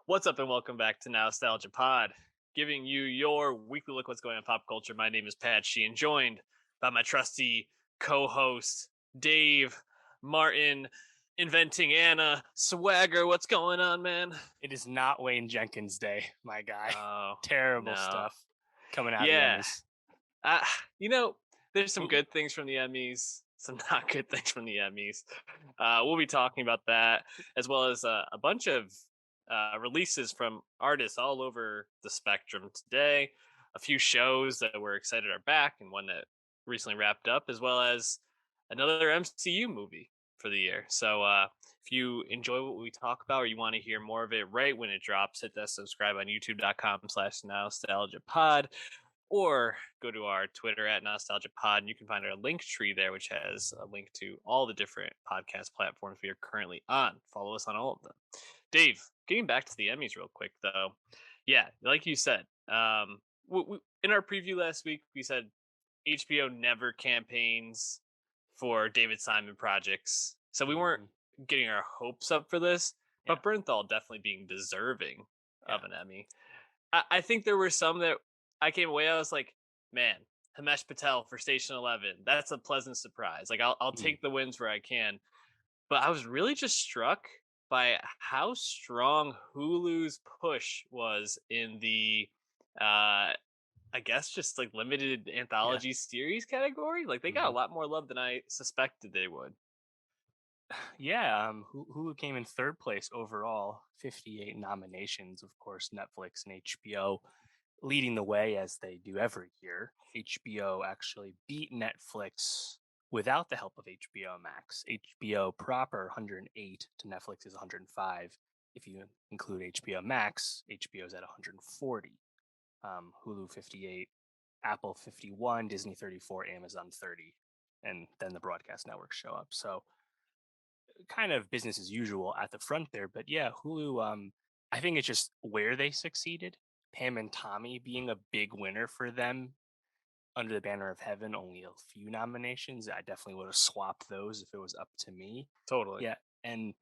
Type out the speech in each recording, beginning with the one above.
What's up, and welcome back to Nowstalgia Pod, giving you your weekly look what's going on in pop culture. My name is Pat Sheehan, joined by my trusty co-host Dave Martin, inventing Anna Swagger. What's going on, man? It is not Wayne Jenkins Day, my guy. Oh, Terrible no. stuff coming out Yeah. of the Emmys. Uh, you know, there's some good things from the Emmys, some not good things from the Emmys. We'll be talking about that, as well as a bunch of releases from artists all over the spectrum today. A few shows that we're excited are back, and one that recently wrapped up, as well as another MCU movie for the year. So if you enjoy what we talk about, or you want to hear more of it right when it drops, hit that subscribe on youtube.com/nostalgiapod, or go to our Twitter at Nostalgia Pod, and you can find our link tree there, which has a link to all the different podcast platforms we are currently on. Follow us on all of them. Dave, getting back to the Emmys real quick, though. Yeah, like you said, in our preview last week, we said HBO never campaigns for David Simon projects. So we weren't getting our hopes up for this, but Bernthal definitely being deserving of an Emmy. I think there were some that I came away, I was like, man, Himesh Patel for Station 11. That's a pleasant surprise. Like, I'll take the wins where I can. But I was really just struck by how strong Hulu's push was in the, I guess, just like limited anthology series category. Like, they got a lot more love than I suspected they would. Yeah, Hulu came in third place overall, 58 nominations. Of course, Netflix and HBO leading the way as they do every year. HBO actually beat Netflix without the help of HBO Max. HBO proper 108 to Netflix's 105. If you include HBO Max, HBO's at 140. Hulu 58, Apple 51, Disney 34, Amazon 30, and then the broadcast networks show up. So kind of business as usual at the front there. But yeah, Hulu, I think it's just where they succeeded. Pam and Tommy being a big winner for them under the banner of heaven, only a few nominations. I definitely would have swapped those if it was up to me. Totally. Yeah. And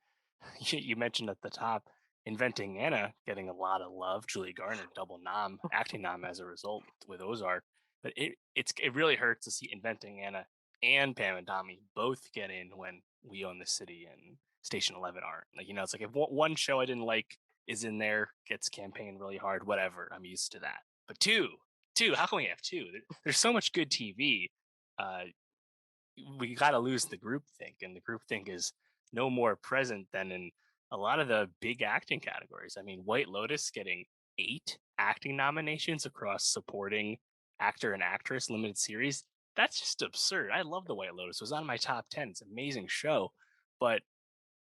you mentioned at the top, Inventing Anna getting a lot of love. Julie Garner, double nom, acting nom as a result with Ozark. But it really hurts to see Inventing Anna and Pam and Tommy both get in when We Own the City and Station 11 aren't. Like, it's like if one show I didn't like is in there, gets campaigned really hard, whatever. I'm used to that. But two, how can we have two? There's so much good TV. We got to lose the groupthink, and the groupthink is no more present than in a lot of the big acting categories. I mean, White Lotus getting 8 acting nominations across supporting actor and actress limited series. That's just absurd. I love the White Lotus. It was on my top 10. It's an amazing show. But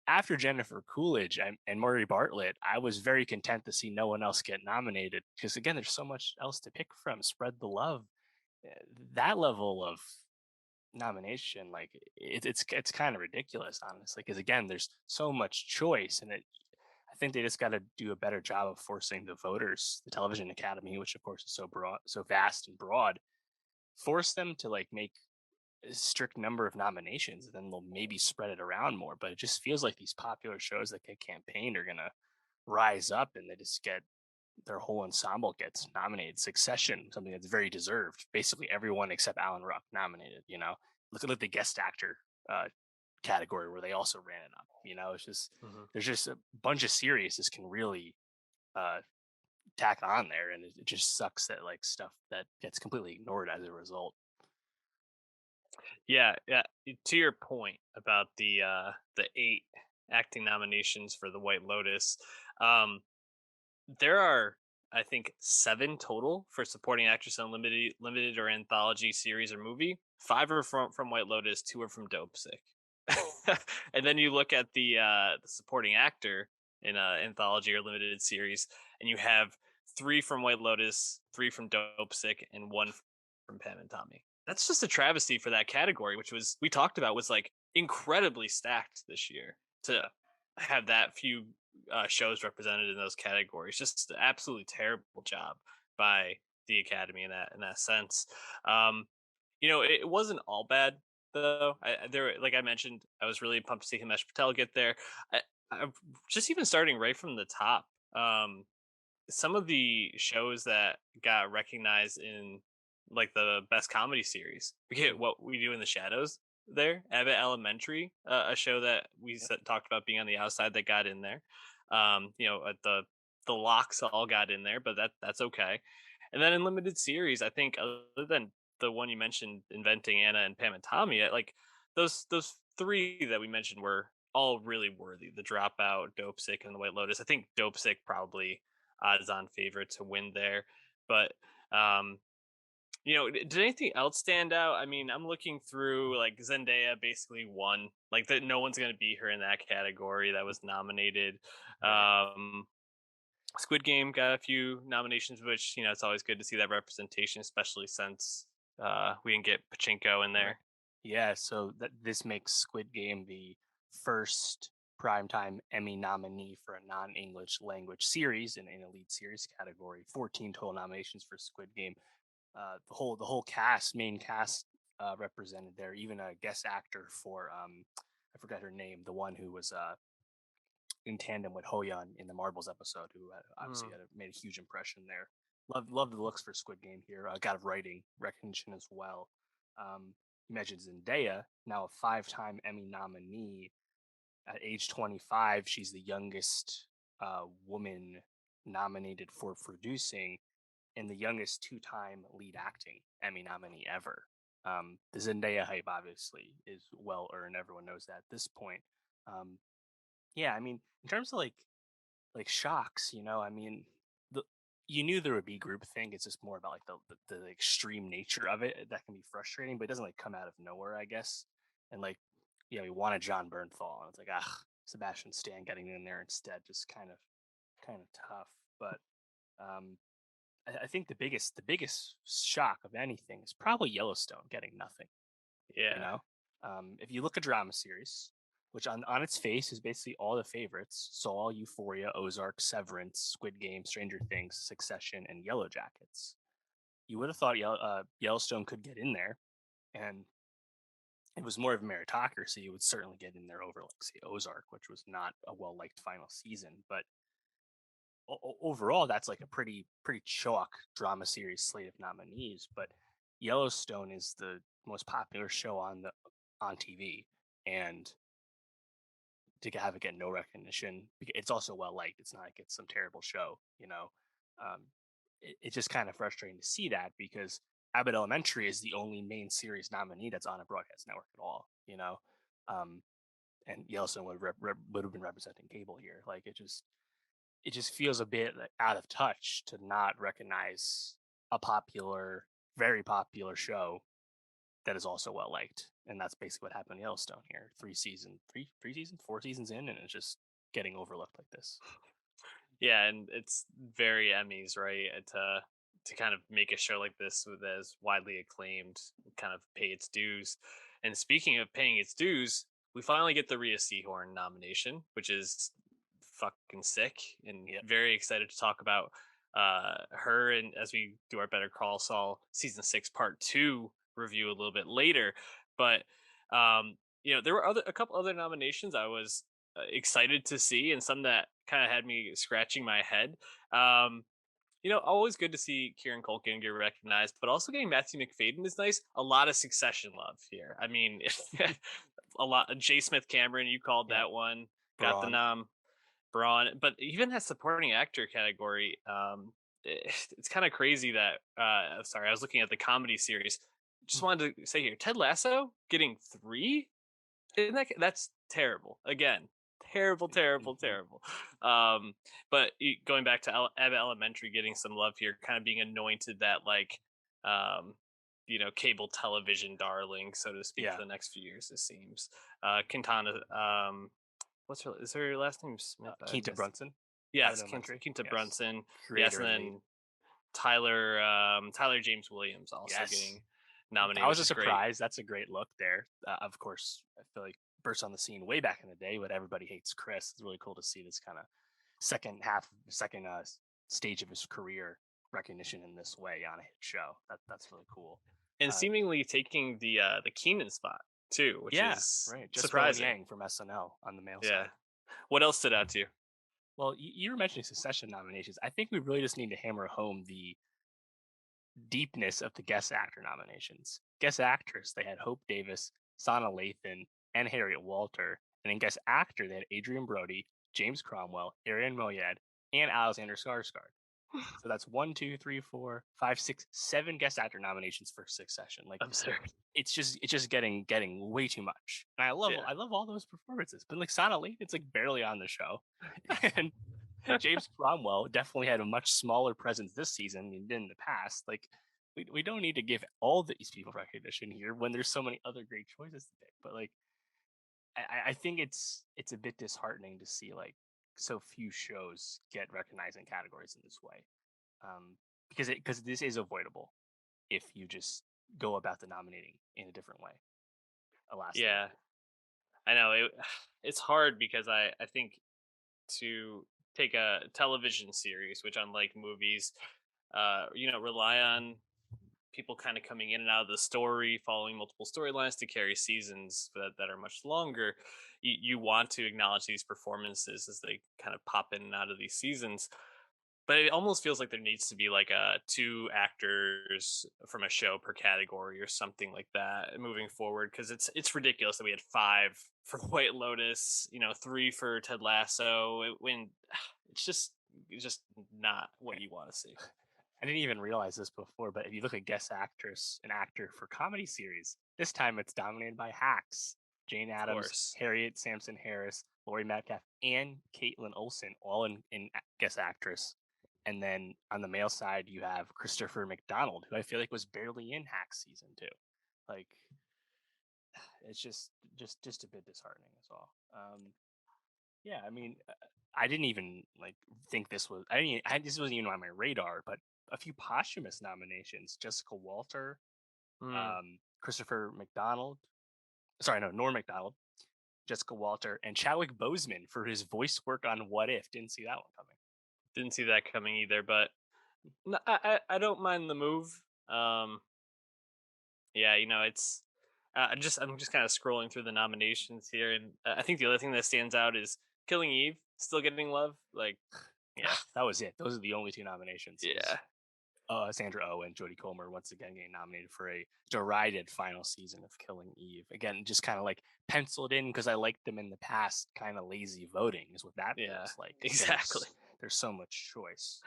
after Jennifer Coolidge and Murray Bartlett, I was very content to see no one else get nominated because, again, there's so much else to pick from. Spread the love. That level of nomination, like it's kind of ridiculous, honestly, because again, there's so much choice, and I think they just got to do a better job of forcing the voters, the television academy, which of course is so broad, so vast and broad, force them to like make a strict number of nominations, and then they'll maybe spread it around more. But it just feels like these popular shows that get campaigned are gonna rise up, and they just get their whole ensemble gets nominated. Succession, something that's very deserved. Basically, everyone except Alan Ruck nominated. Look at the guest actor category where they also ran it up. It's just there's just a bunch of series this can really tack on there, and it just sucks that like stuff that gets completely ignored as a result. Yeah. To your point about the 8 acting nominations for the White Lotus, there are, I think, 7 total for supporting actress in limited or anthology series or movie. 5 are from White Lotus, 2 are from Dope Sick. And then you look at the supporting actor in an anthology or limited series, and you have 3 from White Lotus, 3 from Dope Sick, and 1 from Pam and Tommy. That's just a travesty for that category, which we talked about was like incredibly stacked this year to have that few shows represented in those categories. Just an absolutely terrible job by the Academy in that sense. It wasn't all bad though. Like I mentioned, I was really pumped to see Himesh Patel get there. I just even starting right from the top, Um, some of the shows that got recognized in like the best comedy series. We get Mm, What We Do in the Shadows there, Abbott Elementary, a show that we yep. talked about being on the outside that got in there. The locks all got in there, but that's okay. And then in limited series, I think other than the one you mentioned, Inventing Anna and Pam and Tommy, like those three that we mentioned were all really worthy. The Dropout, Dope Sick, and the White Lotus. I think Dope Sick probably odds-on favorite to win there. But um, did anything else stand out? I mean, I'm looking through like Zendaya basically won. Like that, no one's gonna beat her in that category that was nominated. Right. Um, Squid Game got a few nominations, which it's always good to see that representation, especially since we didn't get Pachinko in Right. there. Yeah, so this makes Squid Game the first primetime Emmy nominee for a non-English language series in a lead series category. 14 total nominations for Squid Game. The whole cast, main cast, represented there. Even a guest actor for I forgot her name, the one who was in tandem with Hoyeon in the Marbles episode, who obviously Mm. made a huge impression there. Love the looks for Squid Game here. Got a writing recognition as well. You mentioned Zendaya, now a five-time Emmy nominee. At age 25, she's the youngest woman nominated for producing and the youngest two-time lead acting Emmy nominee ever. The Zendaya hype obviously is well earned. Everyone knows that at this point. Um, yeah, I mean, in terms of like shocks, I mean, the you knew there would be groupthink. It's just more about like the extreme nature of it that can be frustrating, but it doesn't like come out of nowhere, I guess. And like, we wanted John Bernthal, and it's like, Sebastian Stan getting in there instead, just kind of tough. But um, I think the biggest shock of anything is probably Yellowstone getting nothing. You Yeah. know, if you look at drama series, which on its face is basically all the favorites: Saul, Euphoria, Ozark, Severance, Squid Game, Stranger Things, Succession, and Yellow Jackets. You would have thought Yellowstone could get in there, and it was more of a meritocracy. It would certainly get in there over, like, say, Ozark, which was not a well liked final season. But overall, that's like a pretty chalk drama series slate of nominees. But Yellowstone is the most popular show on TV, and to have it get no recognition, it's also well liked. It's not like it's some terrible show, it's just kind of frustrating to see that because Abbott Elementary is the only main series nominee that's on a broadcast network at all. Um, and Yellowstone would have been representing cable here. Like it just feels a bit like, out of touch to not recognize a popular, very popular show that is also well liked. And that's basically what happened in Yellowstone here. Three seasons, 4 seasons in, and it's just getting overlooked like this. Yeah, and it's very Emmys, right? To kind of make a show like this with as widely acclaimed, kind of pay its dues. And speaking of paying its dues, we finally get the Rhea Seahorn nomination, which is fucking sick, and Yep. very excited to talk about her. And as we do our Better Call Saul season 6 part 2 review a little bit later, but there were a couple other nominations I was excited to see, and some that kind of had me scratching my head. Um, Always good to see Kieran Culkin get recognized, but also getting Matthew McFadden is nice. A lot of Succession love here. I mean, a lot. J. Smith Cameron, you called Yep. that one, got the Braun. nom. Braun, but even that supporting actor category, it's kind of crazy that. Sorry, I was looking at the comedy series. Just wanted to say here, Ted Lasso getting 3. That's terrible. Again, terrible, terrible, Mhm. terrible. But going back to Abbott Elementary, getting some love here, kind of being anointed that like, um, cable television darling, so to speak, for Yeah. the next few years. It seems. Quintana. What's her? Is her last name Smith? I Keita missed. Brunson. Abbott Yes, Elementary. Quinta Yes. Brunson. Yes, Creator and and lead. then Tyler James Williams also Yes. getting That nominated, was which a is great. surprise. That's a great look there. Of course, I feel like burst on the scene way back in the day, but everybody hates Chris. It's really cool to see this kind of second stage of his career recognition in this way on a hit show. That's really cool. And Uh, seemingly taking the Keenan spot too, which yeah, is right. Just Rowan surprising. Yang from SNL on the male Yeah. side. What else stood out to you? Well, you were mentioning Succession nominations. I think we really just need to hammer home the deepness of the guest actor nominations. Guest actress, they had Hope Davis, Sana Lathan, and Harriet Walter. And in guest actor, they had Adrian Brody, James Cromwell, Arian Moayed, and Alexander Skarsgård. So that's 7 guest actor nominations for Succession. Like Absurd. it's just getting way too much. And Yeah. I love all those performances. But like Sana Lathan, it's like barely on the show. And James Cromwell definitely had a much smaller presence this season than he did in the past. Like, we don't need to give all these people recognition here when there's so many other great choices to pick. But like, I think it's a bit disheartening to see like so few shows get recognized in categories in this way, because this is avoidable if you just go about the nominating in a different way. Alas, Yeah, I know it's hard because I think to take a television series, which unlike movies, rely on people kind of coming in and out of the story, following multiple storylines to carry seasons that are much longer. You want to acknowledge these performances as they kind of pop in and out of these seasons. But it almost feels like there needs to be like two actors from a show per category or something like that moving forward, because it's ridiculous that we had five for White Lotus, three for Ted Lasso. When it's just not what you want to see. I didn't even realize this before, but if you look at guest actress and actor for comedy series, this time it's dominated by Hacks, Jane Of Addams, course. Harriet Sampson Harris, Laurie Metcalf, and Caitlin Olsen, all in guest actress. And then on the male side, you have Christopher McDonald, who I feel like was barely in Hacks season 2. Like, it's just a bit disheartening as well. Yeah, I mean, I didn't even like think this was. This wasn't even on my radar, but a few posthumous nominations: Jessica Walter, Hmm. Christopher McDonald. Sorry, no, Norm Macdonald, Jessica Walter, and Chadwick Boseman for his voice work on What If. Didn't see that one coming. Didn't see that coming either, but no, I don't mind the move. Yeah, it's I'm just kind of scrolling through the nominations here, and I think the other thing that stands out is Killing Eve still getting love. Like, Yeah, that was it. Those are the only two nominations. yeah, Sandra Oh and Jodie Comer once again getting nominated for a derided final season of Killing Eve. Again, just kind of like penciled in because I liked them in the past. Kind of lazy voting is what that yeah, feels like. exactly. There's so much choice.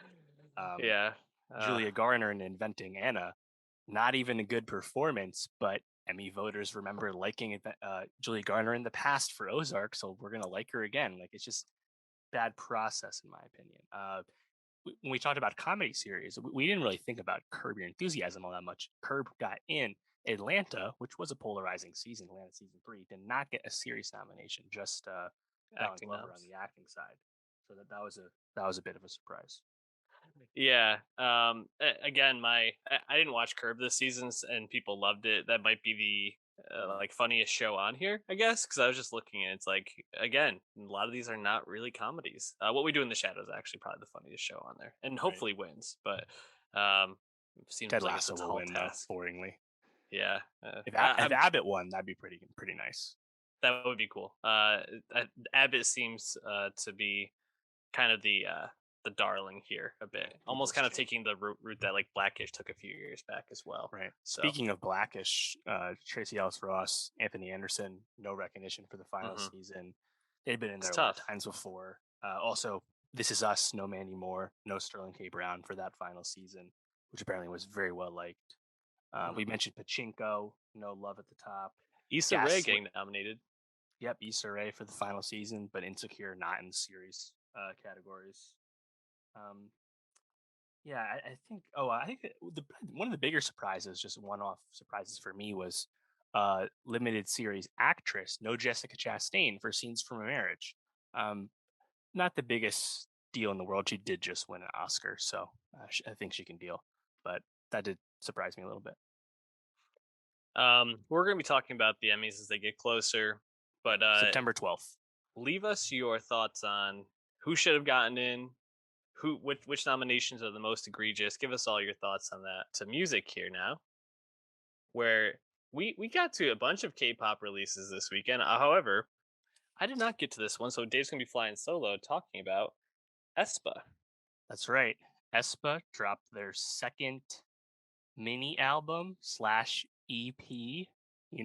Um, Yeah, Julia Garner in Inventing Anna, not even a good performance, but Emmy voters remember liking Julia Garner in the past for Ozark, so we're gonna like her again. Like, it's just bad process in my opinion. When we talked about comedy series, we didn't really think about Curb Your Enthusiasm all that much. Curb got in. Atlanta, which was a polarizing season, Atlanta season 3, did not get a series nomination. Just Donald acting Glover on noms. the acting side. So that was a bit of a surprise. Yeah. Again, I didn't watch Curb this season, and people loved it. That might be the like funniest show on here, I guess, because I was just looking and it's like, again, a lot of these are not really comedies. What We Do in the Shadows is actually probably the funniest show on there, and Right. hopefully wins. But seems Ted like it's a Lasso will tall win though, task. boringly. Yeah. If Abbott won, that'd be pretty nice. That would be cool. Abbott seems to be kind of the darling here a bit, Right. almost People's kind of champ. taking the route that like Blackish took a few years back as well. Right. So, Speaking of Blackish, Tracy Ellis Ross, Anthony Anderson, no recognition for the final mhm. season. They've been in It's there a lot of tough. times before. Also, This Is Us, no Mandy Moore, no Sterling K. Brown for that final season, which apparently was very well liked. We Mhm. mentioned Pachinko, no love at the top. Issa Rae Gaslit, getting nominated. yep, Issa Rae for the final season, but Insecure not in the series categories. Um, yeah, I think. Oh, I think one of the bigger surprises, just one-off surprises for me, was limited series actress no Jessica Chastain for Scenes from a Marriage. Um, Not the biggest deal in the world. She did just win an Oscar, so I think she can deal. But that did surprise me a little bit. We're going to be talking about the Emmys as they get closer, Yep, but September 12th. leave us your thoughts on who should have gotten in, which nominations are the most egregious. Give us all your thoughts on that. To music here now, where we got to a bunch of K-pop releases this weekend. However, I did not get to this one, so Dave's gonna be flying solo talking about Aespa. That's right. Aespa dropped their second mini album slash EP. You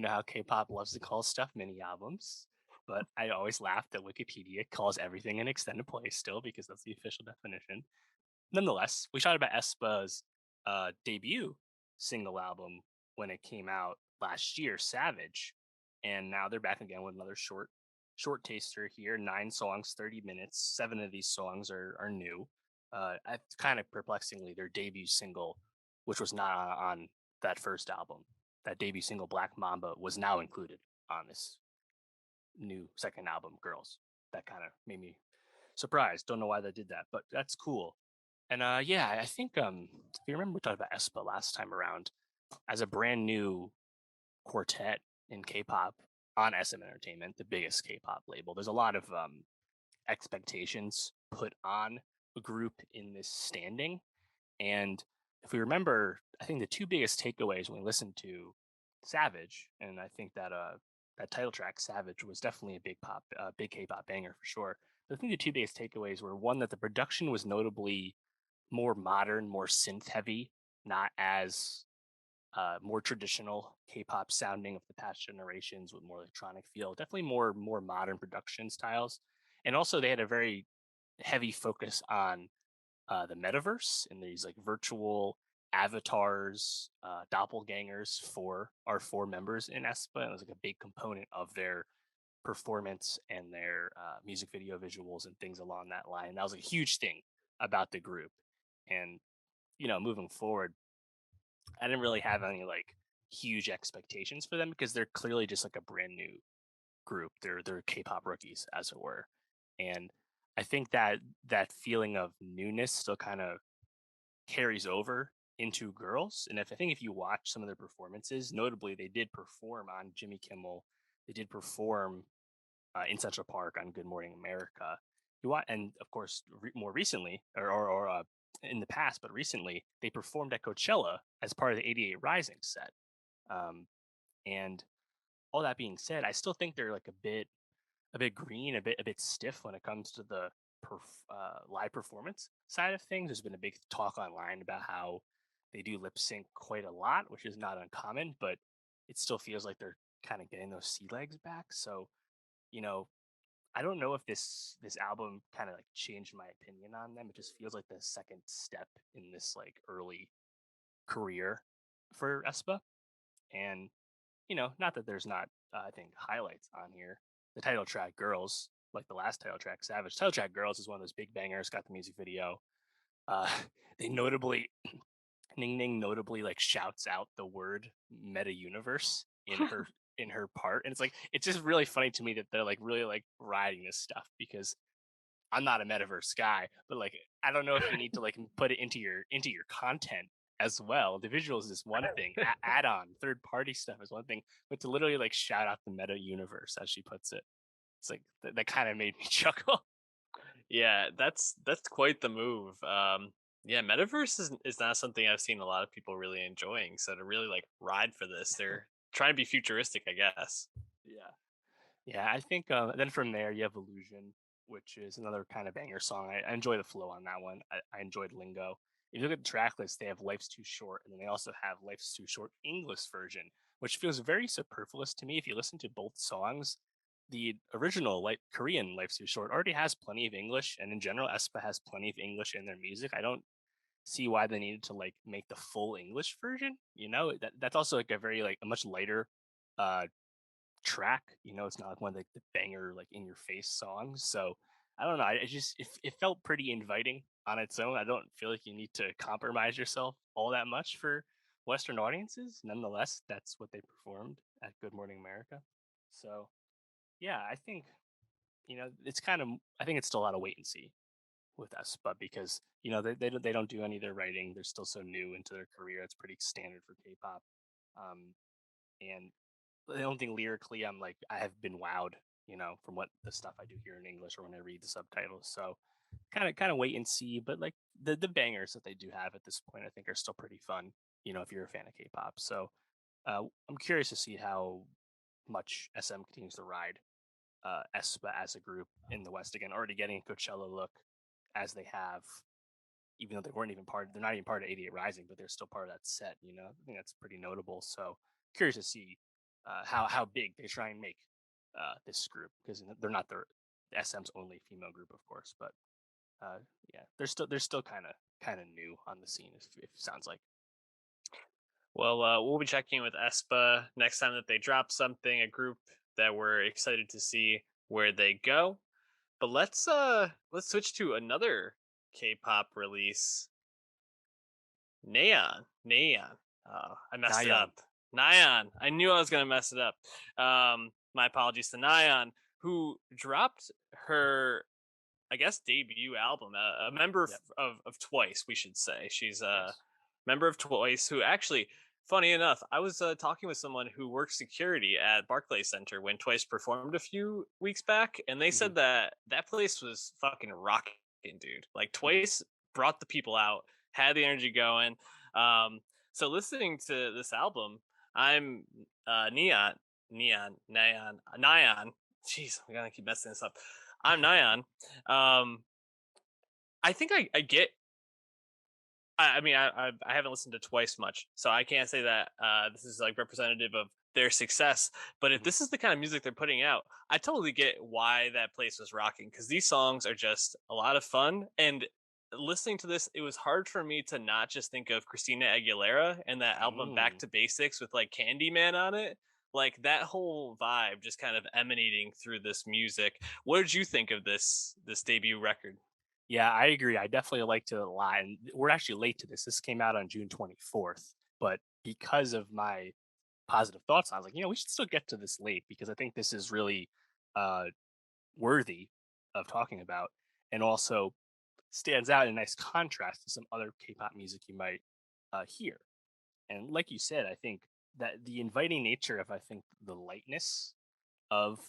know how K-pop loves to call stuff mini albums, but I always laugh that Wikipedia calls everything an extended play still because that's the official definition. Nonetheless, we shot about Aespa's debut single album when it came out last year, Savage, and now they're back again with another short taster here. 9 songs, 30 minutes. 7 of these songs are new. Kind of perplexingly, their debut single, which was not on that first album, that debut single Black Mamba was now included on this new second album, Girls. That kind of made me surprised. Don't know why they did that, but that's cool. And yeah, I think if you remember we talked about Aespa last time around as a brand new quartet in K-pop on SM Entertainment, the biggest K-pop label. There's a lot of expectations put on a group in this standing, and if we remember, I think the two biggest takeaways when we listened to Savage, and I think that that title track Savage was definitely a big K-pop banger for sure. But I think the two biggest takeaways were one that the production was notably more modern, more synth heavy, not as more traditional K-pop sounding of the past generations with more electronic feel. Definitely more modern production styles, and also they had a very heavy focus on the metaverse and these like virtual avatars, doppelgangers for our 4 members in Aespa. And it was like a big component of their performance and their music video visuals and things along that line. That was a huge thing about the group. And moving forward, I didn't really have any like huge expectations for them because they're clearly just like a brand new group. They're K-pop rookies, as it were, and I think that that feeling of newness still kind of carries over into Girls. And if I think if you watch some of their performances, notably they did perform on Jimmy Kimmel, they did perform in Central Park on Good Morning America. And of course, more recently, or in the past, but recently, they performed at Coachella as part of the '88 Rising set. Um, and all that being said, I still think they're like a bit green, a bit stiff when it comes to the live performance side of things. There's been a big talk online about how they do lip sync quite a lot, which is not uncommon, but it still feels like they're kind of getting those sea legs back. So, you know, I don't know if this album kind of like changed my opinion on them. It just feels like the second step in this like early career for Espa. And not that there's not I think highlights on here. The title track "Girls," like the last title track, Savage. Title track "Girls" is one of those big bangers. Got the music video. Uh, they notably Ning Ning notably like shouts out the word meta universe in her part, and it's just really funny to me that they're like really like riding this stuff because I'm not a metaverse guy, but like I don't know if you need to like put it into your content as well. The visuals is one thing, add-on third party stuff is one thing, but to literally like shout out the meta universe as she puts it, it's like that kind of made me chuckle. Yeah, that's quite the move. Yeah, metaverse is not something I've seen a lot of people really enjoying. So to really like ride for this, they're trying to be futuristic, I guess. Yeah. Yeah, I think then from there you have Illusion, which is another kind of banger song. I enjoy the flow on that one. I enjoyed Lingo. If you look at the track list, they have Life's Too Short, and then they also have Life's Too Short English version, which feels very superfluous to me. If you listen to both songs, the original like Korean Life's Too Short already has plenty of English, and in general, Aespa has plenty of English in their music. I don't see why they needed to like make the full English version. That's also like a very like a much lighter uh track. It's not like one of the banger like in your face songs. So I don't know. It felt pretty inviting on its own. I don't feel like you need to compromise yourself all that much for Western audiences. Nonetheless, that's what they performed at Good Morning America. So yeah, I think it's kind of I think it's still a lot of wait and see with us, but because they don't do any of their writing, they're still so new into their career. It's pretty standard for K-pop. And I don't think lyrically I'm like I have been wowed, from what the stuff I do here in English or when I read the subtitles. So kind of wait and see. But like the bangers that they do have at this point, I think are still pretty fun. If you're a fan of K-pop. So I'm curious to see how much SM continues to ride Aespa as a group in the West again. Already getting a Coachella look as they have, even though they're not even part of 88 Rising, but they're still part of that set. I think that's pretty notable. So curious to see how big they try and make this group, because they're the SM's only female group, of course, but yeah, they're still kind of new on the scene. If it sounds like. Well, we'll be checking with Aespa next time that they drop something, a group that we're excited to see where they go. But let's switch to another K-pop release, Nayeon. I messed it Nayeon. up. Nayeon. I knew I was gonna mess it up. My apologies to Nayeon, who dropped her, I guess, debut album. A member Yep. of Twice, we should say. She's a Yes. member of Twice who actually, funny enough, I was talking with someone who works security at Barclays Center when Twice performed a few weeks back, and they Hmm. said that that place was fucking rocking, dude. Like Hmm. Twice brought the people out, had the energy going. Um, so listening to this album, I'm Nayeon. Jeez, I'm gonna keep messing this up. I'm Nayeon. Um, I think I get. I mean, I haven't listened to Twice much, so I can't say that this is like representative of their success. But if Hmm. this is the kind of music they're putting out, I totally get why that place was rocking, because these songs are just a lot of fun. And listening to this, it was hard for me to not just think of Christina Aguilera and that album Back Mm. to Basics with like Candyman on it. Like that whole vibe just kind of emanating through this music. What did you think of this debut record? Yeah, I agree. I definitely like to lie. And we're actually late to this. This came out on June 24th. But because of my positive thoughts, I was like, we should still get to this late, because I think this is really uh, worthy of talking about, and also stands out in nice contrast to some other K-pop music you might hear. And like you said, I think that the inviting nature of, I think, the lightness of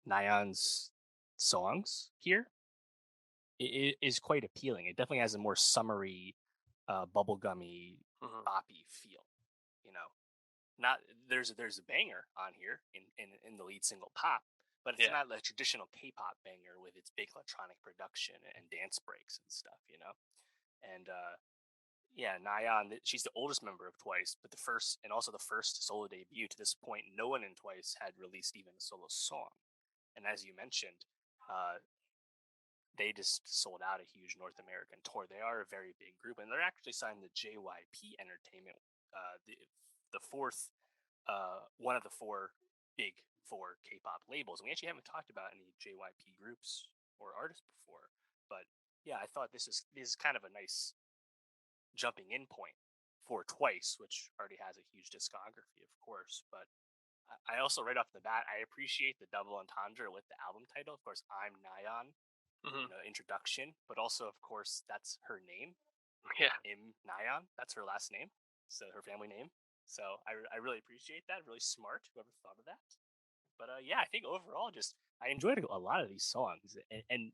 Nayeon's songs here is quite appealing. It definitely has a more summery, bubblegummy, Mhm. boppy feel. You know, not there's a banger on here in the lead single "Pop," but it's Yeah. not the traditional K-pop banger with its big electronic production and dance breaks and stuff. And yeah, Nayeon, she's the oldest member of Twice, but the first solo debut. To this point, no one in Twice had released even a solo song. And as you mentioned, uh, they just sold out a huge North American tour. They are a very big group, and they're actually signed to JYP Entertainment, the fourth, one of the big four K-pop labels. And we actually haven't talked about any JYP groups or artists before, but yeah, I thought this is kind of a nice jumping in point for Twice, which already has a huge discography, of course. But I also, right off the bat, I appreciate the double entendre with the album title. Of course, I'm Nayeon, Hmm. introduction, but also, of course, that's her name, Yeah. Nayeon. That's her last name, so her family name. So I really appreciate that. Really smart, whoever thought of that. But yeah, I think overall, just I enjoyed a lot of these songs, and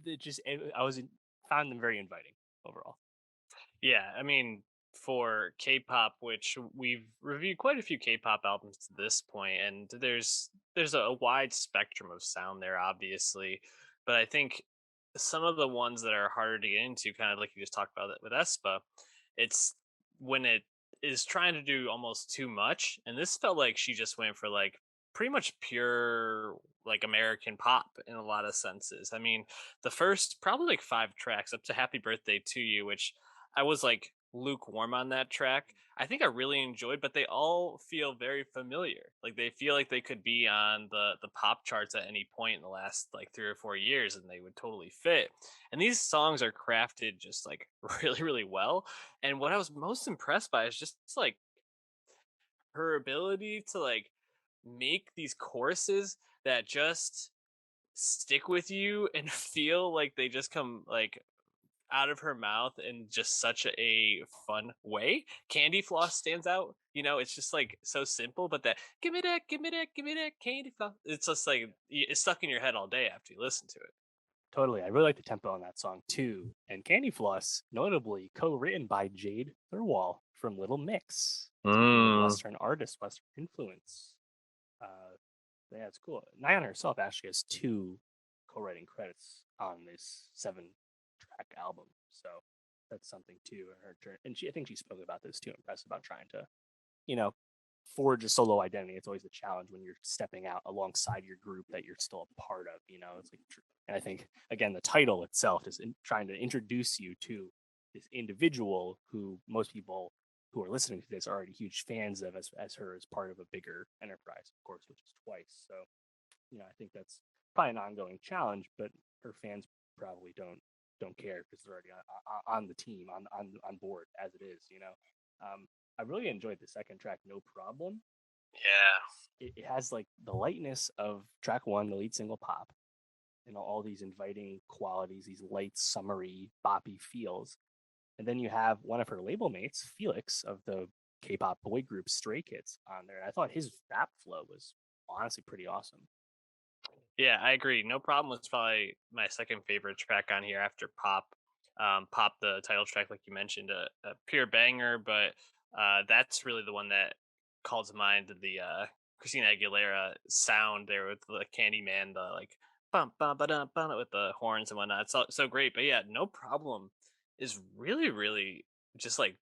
I found them very inviting overall. Yeah, I mean, for K-pop, which we've reviewed quite a few K-pop albums to this point, and there's a wide spectrum of sound there, obviously, but I think some of the ones that are harder to get into, kind of like you just talked about it with Espa, it's when it is trying to do almost too much, and this felt like she just went for like pretty much pure like American pop in a lot of senses. I mean, the first probably like 5 tracks up to Happy Birthday to You, which I was like lukewarm on that track. I think I really enjoyed, but they all feel very familiar. Like they feel like they could be on the pop charts at any point in the last like 3 or 4 years, and they would totally fit. And these songs are crafted just like really well. And what I was most impressed by is just like her ability to like make these choruses that just stick with you and feel like they just come like out of her mouth in just such a fun way. Candy floss stands out. It's just like so simple, but that give me that, give me that, give me that candy floss. It's just like it's stuck in your head all day after you listen to it. Totally. I really like the tempo on that song too. And Candy Floss, notably co-written by Jade Thirlwall from Little Mix. So a big Mm. Western artist, Western influence. Uh, yeah, it's cool. Nayeon herself actually has 2 co-writing credits on this 7 track album. So that's something too. Her and I think she spoke about this too. Impressed about trying to, you know, forge a solo identity. It's always a challenge when you're stepping out alongside your group that you're still a part of. It's like, and I think again the title itself is trying to introduce you to this individual who most people who are listening to this are already huge fans of as her as part of a bigger enterprise, of course, which is twice. So I think that's probably an ongoing challenge, but her fans probably don't care because they're already on the team, on board as it is. I really enjoyed the second track, No Problem. Yeah. It has like the lightness of track one, the lead single Pop, and all these inviting qualities, these light, summery, boppy feels. And then you have one of her label mates, Felix, of the K-pop boy group Stray Kids, on there. I thought his rap flow was honestly pretty awesome. Yeah, I agree. No Problem was probably my second favorite track on here after Pop. Pop, the title track, like you mentioned, a pure banger, but that's really the one that calls to mind the Christina Aguilera sound there with the Candyman, the like bum bum ba dum bum with the horns and whatnot. It's so great. But yeah, No Problem is really, really just like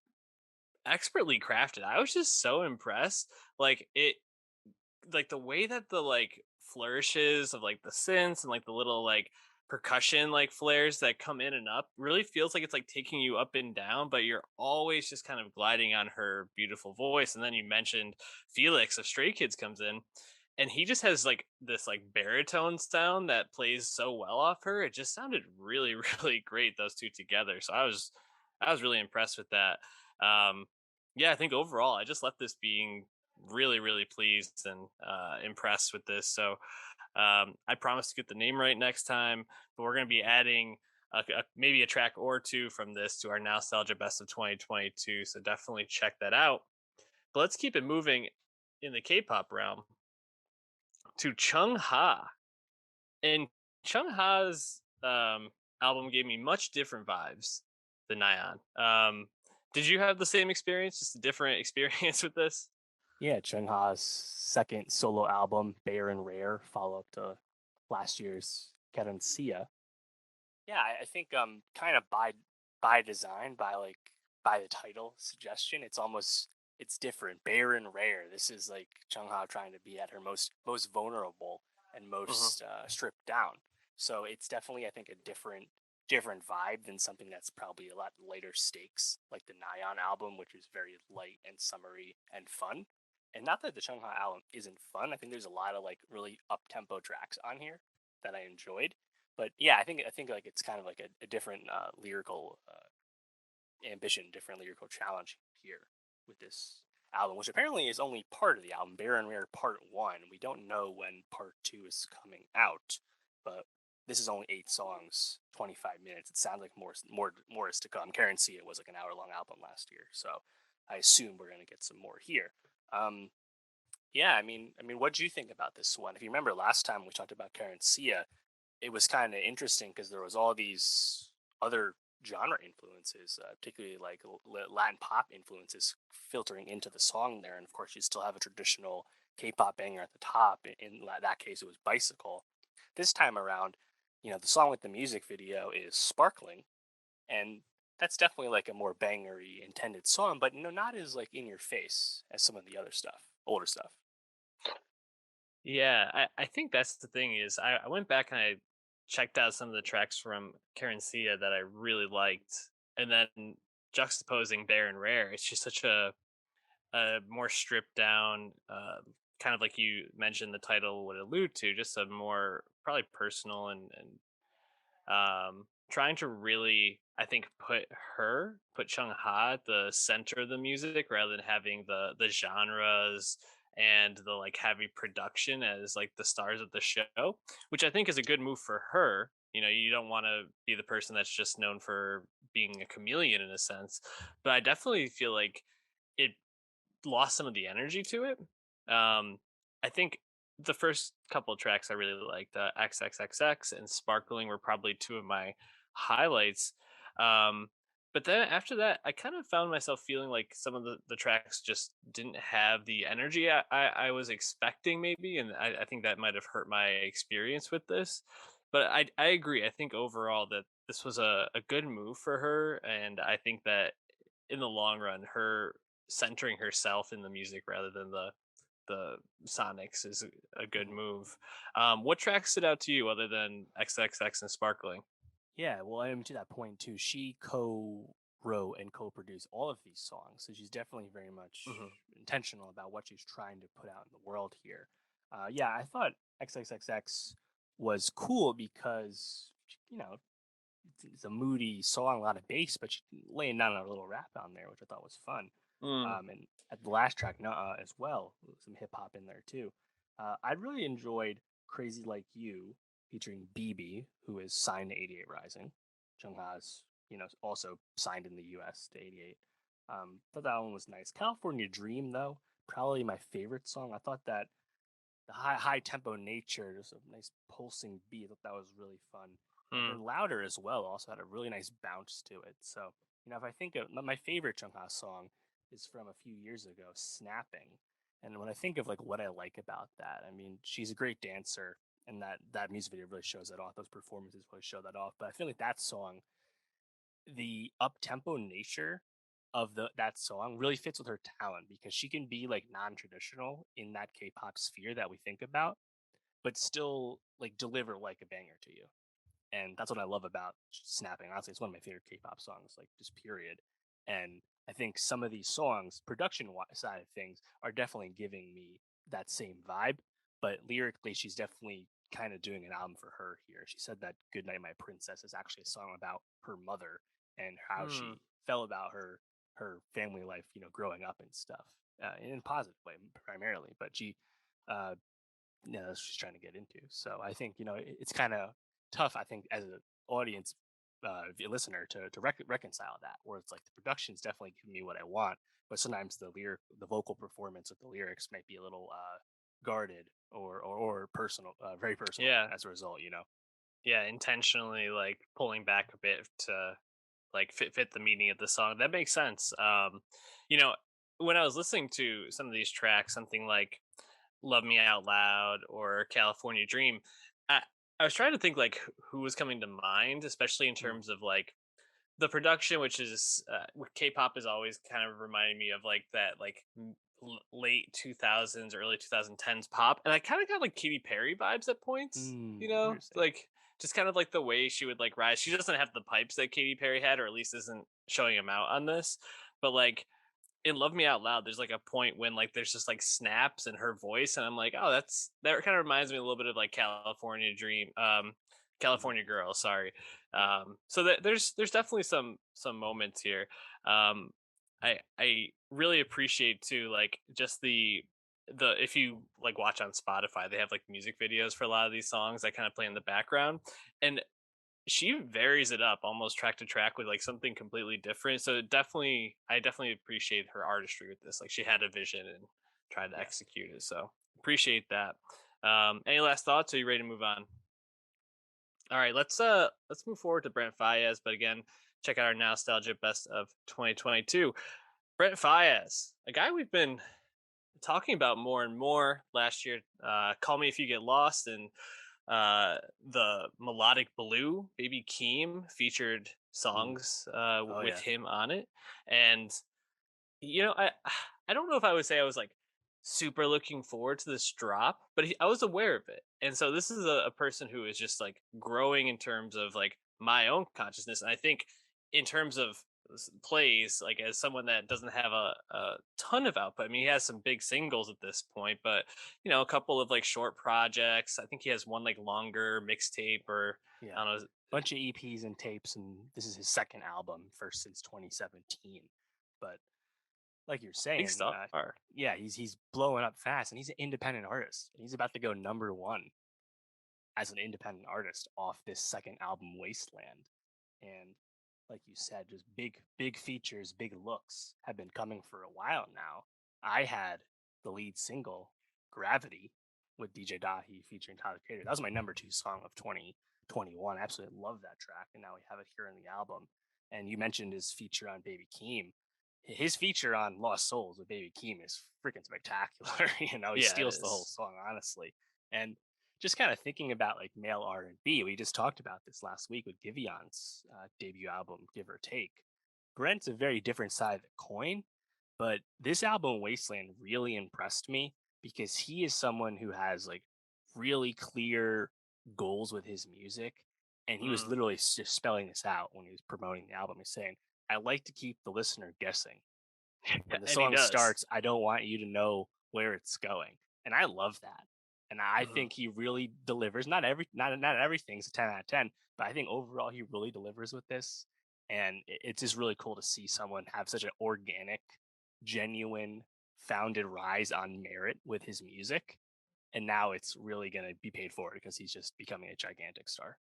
expertly crafted. I was just so impressed. Like the way that the like flourishes of like the synths and like the little like percussion like flares that come in and up really feels like it's like taking you up and down, but you're always just kind of gliding on her beautiful voice. And then you mentioned Felix of Stray Kids comes in and he just has like this like baritone sound that plays so well off her. It just sounded really really great, those two together. So I was really impressed with that. um yeah, I think overall I just left this being really really pleased and impressed with this. So I promise to get the name right next time, but we're going to be adding maybe a track or two from this to our Nostalgia Best of 2022. So definitely check that out. But let's keep it moving in the K-pop realm to Chung Ha. And Chung Ha's album gave me much different vibes than Nayeon. Did you have the same experience, just a different experience with this? Yeah, Chung Ha's second solo album, Bare and Rare, follow up to last year's Cadencia. Yeah, I think kind of by design, by the title suggestion, it's different. Bare and Rare. This is like Chung Ha trying to be at her most vulnerable and Hmm. most stripped down. So it's definitely I think a different vibe than something that's probably a lot lighter stakes, like the Nayeon album, which is very light and summery and fun. And not that the Chung Ha album isn't fun. I think there's a lot of like really up tempo tracks on here that I enjoyed. But yeah, I think like it's kind of like a different lyrical ambition, different lyrical challenge here with this album, which apparently is only part of the album, Bare and Rare Part One. We don't know when Part Two is coming out, but this is only 8 songs, 25 minutes. It sounds like more is to come. Karen C, it was like an hour-long album last year, so I assume we're gonna get some more here. Um, yeah, I mean, what do you think about this one? If you remember last time we talked about Karen Sia, it was kind of interesting because there was all these other genre influences, particularly like Latin pop influences filtering into the song there, and of course you still have a traditional K-pop banger at the top. In that case, it was Bicycle. This time around, the song with the music video is Sparkling, and that's definitely like a more bangery intended song, but not as like in your face as some of the other stuff, older stuff. Yeah, I think that's the thing is I went back and I checked out some of the tracks from Karen Sia that I really liked, and then juxtaposing Bare and Rare, it's just such a more stripped down, kind of like you mentioned the title would allude to, just a more probably personal and trying to really I think put Chung Ha at the center of the music rather than having the genres and the like heavy production as like the stars of the show, which I think is a good move for her. You don't want to be the person that's just known for being a chameleon in a sense, but I definitely feel like it lost some of the energy to it. I think the first couple of tracks I really liked, XXXX and Sparkling, were probably two of my highlights. Um, but then after that, I kind of found myself feeling like some of the tracks just didn't have the energy I was expecting, maybe. And I think that might have hurt my experience with this. But I agree. I think overall that this was a good move for her, and I think that in the long run, her centering herself in the music rather than the sonics is a good Mhm. move. What track stood out to you other than XXX and Sparkling? Yeah, well, I mean, to that point too, she co-wrote and co-produced all of these songs, so she's definitely very much Hmm. intentional about what she's trying to put out in the world here. Yeah, I thought XXXX was cool because it's a moody song, a lot of bass, but she's laying down a little rap on there, which I thought was fun. Mm. And at the last track, as well, some hip hop in there too. I really enjoyed "Crazy Like You" featuring BB, who is signed to 88 Rising. Jung Ha's, also signed in the U.S. to 88. Thought that one was nice. "California Dream," though, probably my favorite song. I thought that the high tempo nature, just a nice pulsing beat. I thought that was really fun. And Mm. her louder as well also had a really nice bounce to it. So, if I think of my favorite Chungha song is from a few years ago, Snapping. And when I think of like what I like about that, I mean, she's a great dancer and that music video really shows that off. Those performances really show that off. But I feel like that song, the up tempo nature of that song really fits with her talent because she can be like non-traditional in that K-pop sphere that we think about, but still like deliver like a banger to you. And that's what I love about Snapping. Honestly, it's one of my favorite K-pop songs, like just period. And I think some of these songs, side of things, are definitely giving me that same vibe. But lyrically, she's definitely kind of doing an album for her here. She said that "Good Night, My Princess" is actually a song about her mother and how Mm. she felt about her family life, growing up and stuff, in a positive way primarily. But she uh, that's what she's trying to get into. So I think it's kind of tough. I think as an audience, listener, to reconcile that, where it's like the production's definitely giving me what I want, but sometimes the vocal performance of the lyrics might be a little guarded or personal, very personal Yeah, as a result. yeah, intentionally like pulling back a bit to like fit the meaning of the song. That makes sense. You know, when I was listening to some of these tracks, something like "Love Me Out Loud" or "California Dream," I, I was trying to think like who was coming to mind, especially in Mm. terms of like the production, which is with K-pop, is always kind of reminding me of like that like late 2000s, early 2010s pop, and I kind of got like Katy Perry vibes at points. Interesting. Like just kind of like the way she would like rise. She doesn't have the pipes that Katy Perry had, or at least isn't showing them out on this. But like in "Love Me Out Loud," there's like a point when like there's just like snaps in her voice, and I'm like, oh, that kind of reminds me a little bit of like California Dream, Mhm. California Girl. Sorry. Yeah. So that there's definitely some moments here. Um, I really appreciate too, like just the if you like watch on Spotify, they have like music videos for a lot of these songs that kind of play in the background, and she varies it up almost track to track with like something completely different. So I definitely appreciate her artistry with this. Like she had a vision and tried to Yeah. execute it. So appreciate that. Any last thoughts? Are you ready to move on? All right, let's move forward to Brent Faiyaz. But again, check out our nostalgia best of 2022. Brent Faiyaz, a guy we've been talking about more and more last year. Call Me If You Get Lost and the Melodic Blue, Baby Keem featured Mm. songs Oh with yeah. him on it. And I don't know if I would say I was like super looking forward to this drop, but I was aware of it. And so this is a person who is just like growing in terms of like my own consciousness. And I think in terms of plays, like as someone that doesn't have a ton of output, I mean, he has some big singles at this point, but a couple of like short projects. I think he has one like longer mixtape or Yeah. I don't know. Bunch of EPs and tapes, and this is his second album, first since 2017. But like you're Big saying, stuff. yeah, he's blowing up fast, and he's an independent artist. And he's about to go number one as an independent artist off this second album, Wasteland. And like you said, just big features, big looks have been coming for a while now. I had the lead single, Gravity, with DJ Dahi featuring Tyler Creator. That was my number two song of 2021. I absolutely love that track, and now we have it here in the album. And you mentioned his feature on Baby Keem. His feature on Lost Souls with Baby Keem is freaking spectacular. He Yeah, it steals the whole is. song, honestly. And just kind of thinking about like male R&B, we just talked about this last week with Giveon's debut album, Give or Take. Brent's a very different side of the coin, but this album, Wasteland, really impressed me because he is someone who has like really clear goals with his music. And he was Mm. literally just spelling this out when he was promoting the album. He's saying, I like to keep the listener guessing. Yeah, When the and he song does. starts, I don't want you to know where it's going. And I love that. And I Mhm. think he really delivers. Not everything's a 10 out of 10, but I think overall he really delivers with this. And it's just really cool to see someone have such an organic, genuine, founded rise on merit with his music. And now it's really going to be paid forward because he's just becoming a gigantic star.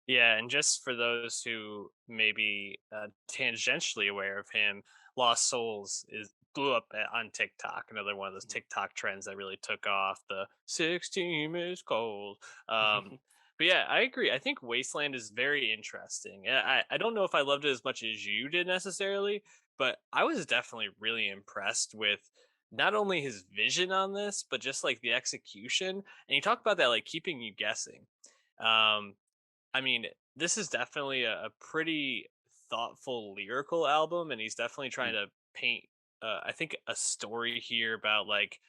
Yeah, and just for those who may be tangentially aware of him, Lost Souls is blew up on TikTok. Another one of those TikTok trends that really took off. The 16 is cold. Um, but yeah, I agree. I think Wasteland is very interesting. I don't know if I loved it as much as you did necessarily, but I was definitely really impressed with not only his vision on this, but just like the execution. And you talk about that, like keeping you guessing. Um, I mean, this is definitely a pretty thoughtful lyrical album, and he's definitely trying Mm. to paint, I think, a story here about like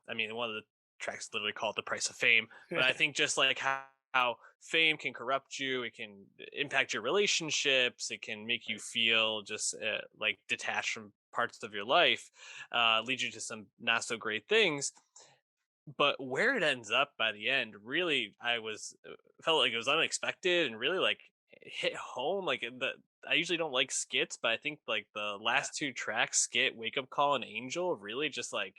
I mean, one of the tracks literally called "The Price of Fame," but I think just like how fame can corrupt you, it can impact your relationships, it can make you Right. feel just like detached from parts of your life, lead you to some not so great things, but where it ends up by the end, really, I was felt like it was unexpected and really like hit home. Like I usually don't like skits, but I think like the Yeah. last two tracks, skit, wake up call, and angel, really just like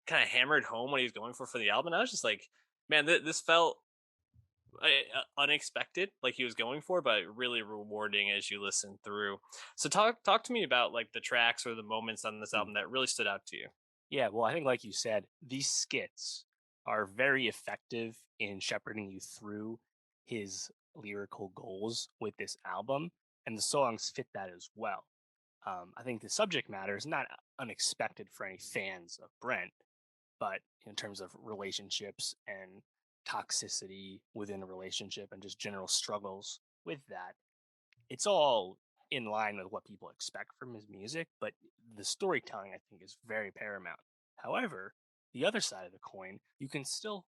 kind of hammered home what he was going for the album. I was just like, man, this felt unexpected, like he was going for, but really rewarding as you listen through. So talk to me about like the tracks or the moments on this Mm. album that really stood out to you. Yeah, well, I think, like you said, these skits are very effective in shepherding you through his lyrical goals with this album, and the songs fit that as well. I think the subject matter is not unexpected for any fans of Brent, but in terms of relationships and toxicity within a relationship and just general struggles with that, it's all in line with what people expect from his music, but the storytelling I think is very paramount. However, the other side of the coin, you can still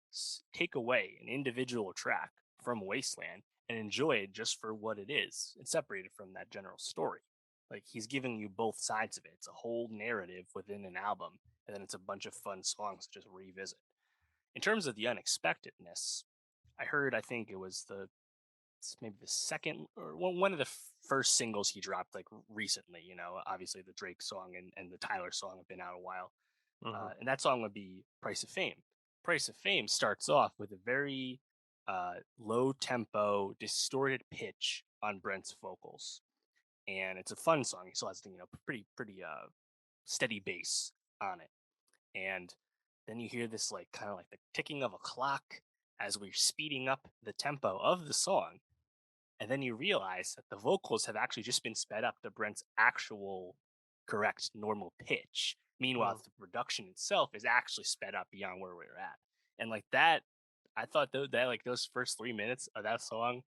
take away an individual track from Wasteland and enjoy it just for what it is and separate it from that general story. Like he's giving you both sides of it. It's a whole narrative within an album, and then it's a bunch of fun songs to just revisit. In terms of the unexpectedness, I think it was maybe the second or one of the first singles he dropped like recently. Obviously the Drake song and the Tyler song have been out a while, Hmm. and that song would be Price of Fame. Price of Fame starts off with a very low tempo, distorted pitch on Brent's vocals, and it's a fun song. He still has pretty steady bass on it, and then you hear this like kind of like the ticking of a clock as we're speeding up the tempo of the song, and then you realize that the vocals have actually just been sped up to Brent's actual correct normal pitch. Meanwhile, the production itself is actually sped up beyond where we're at. And like that, I thought that like those first 3 minutes of that song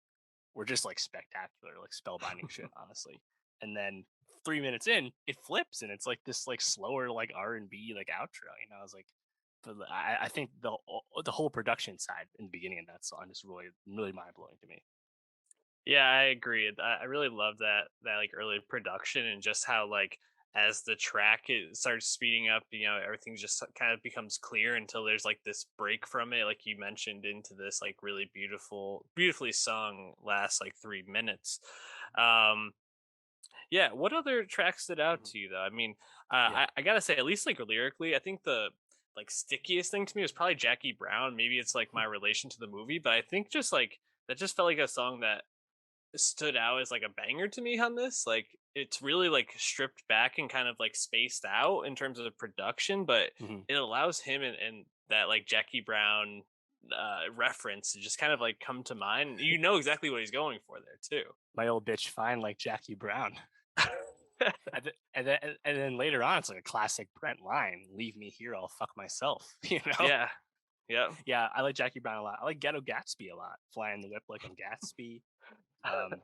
were just like spectacular, like spellbinding shit, honestly. And then 3 minutes in, it flips and it's like this like slower like R&B like outro. I was like, but I think the whole production side in the beginning of that song is really mind blowing to me. Yeah, I agree. I really love that like early production and just how like as the track it starts speeding up, everything just kind of becomes clear until there's like this break from it, like you mentioned, into this like really beautifully sung last like 3 minutes. Um, yeah, what other tracks stood out Mhm. to you though? I mean, Yeah. I gotta say, at least like lyrically, I think the like stickiest thing to me was probably Jackie Brown. Maybe it's like my relation to the movie, but I think just like that just felt like a song that stood out as like a banger to me on this. Like it's really like stripped back and kind of like spaced out in terms of production, but Mhm. it allows him and that like Jackie Brown reference to just kind of like come to mind. You know exactly what he's going for there too. My old bitch fine like Jackie Brown. And then later on, it's like a classic Brent line: "Leave me here, I'll fuck myself." Yeah. Yep. Yeah, I like Jackie Brown a lot. I like Ghetto Gatsby a lot. Flying the Whip like I'm Gatsby. Um,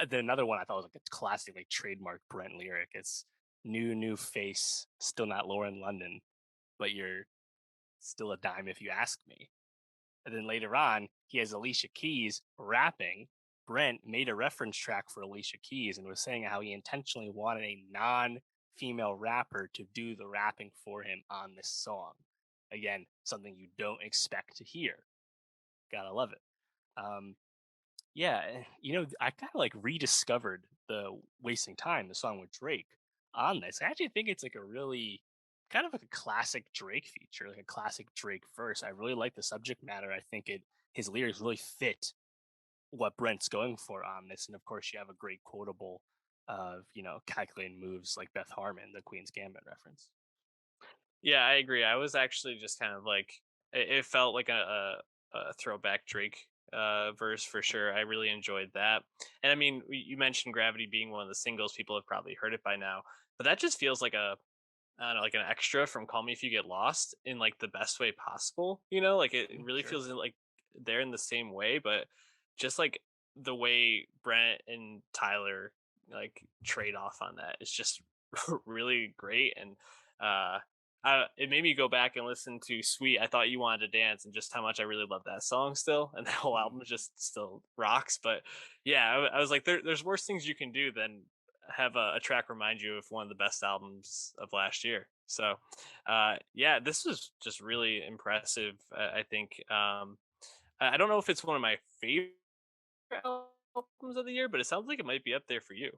then another one I thought was like a classic, like trademark Brent lyric. It's new face, still not Lauren London, but you're still a dime if you ask me. And then later on, he has Alicia Keys rapping. Brent made a reference track for Alicia Keys and was saying how he intentionally wanted a non-female rapper to do the rapping for him on this song. Again, something you don't expect to hear. Gotta love it. Um, yeah, I kind of like rediscovered the Wasting Time, the song with Drake on this. I actually think it's like a really kind of like a classic Drake feature, like a classic Drake verse. I really like the subject matter. I think his lyrics really fit what Brent's going for on this. And of course, you have a great quotable of, calculating moves like Beth Harmon, the Queen's Gambit reference. Yeah, I agree. I was actually just kind of like it felt like a throwback Drake verse for sure. I really enjoyed that. And I mean, you mentioned Gravity being one of the singles. People have probably heard it by now, but that just feels like I don't know, like an extra from Call Me If You Get Lost in like the best way possible. Like it really Sure. feels like they're in the same way, but just like the way Brent and Tyler like trade off on that is just really great. And uh it made me go back and listen to Sweet I Thought You Wanted to Dance and just how much I really love that song still. And the whole Mhm. album just still rocks. But yeah, I was like, there's worse things you can do than have a track remind you of one of the best albums of last year. So, yeah, this was just really impressive. I think I don't know if it's one of my favorite albums of the year, but it sounds like it might be up there for you.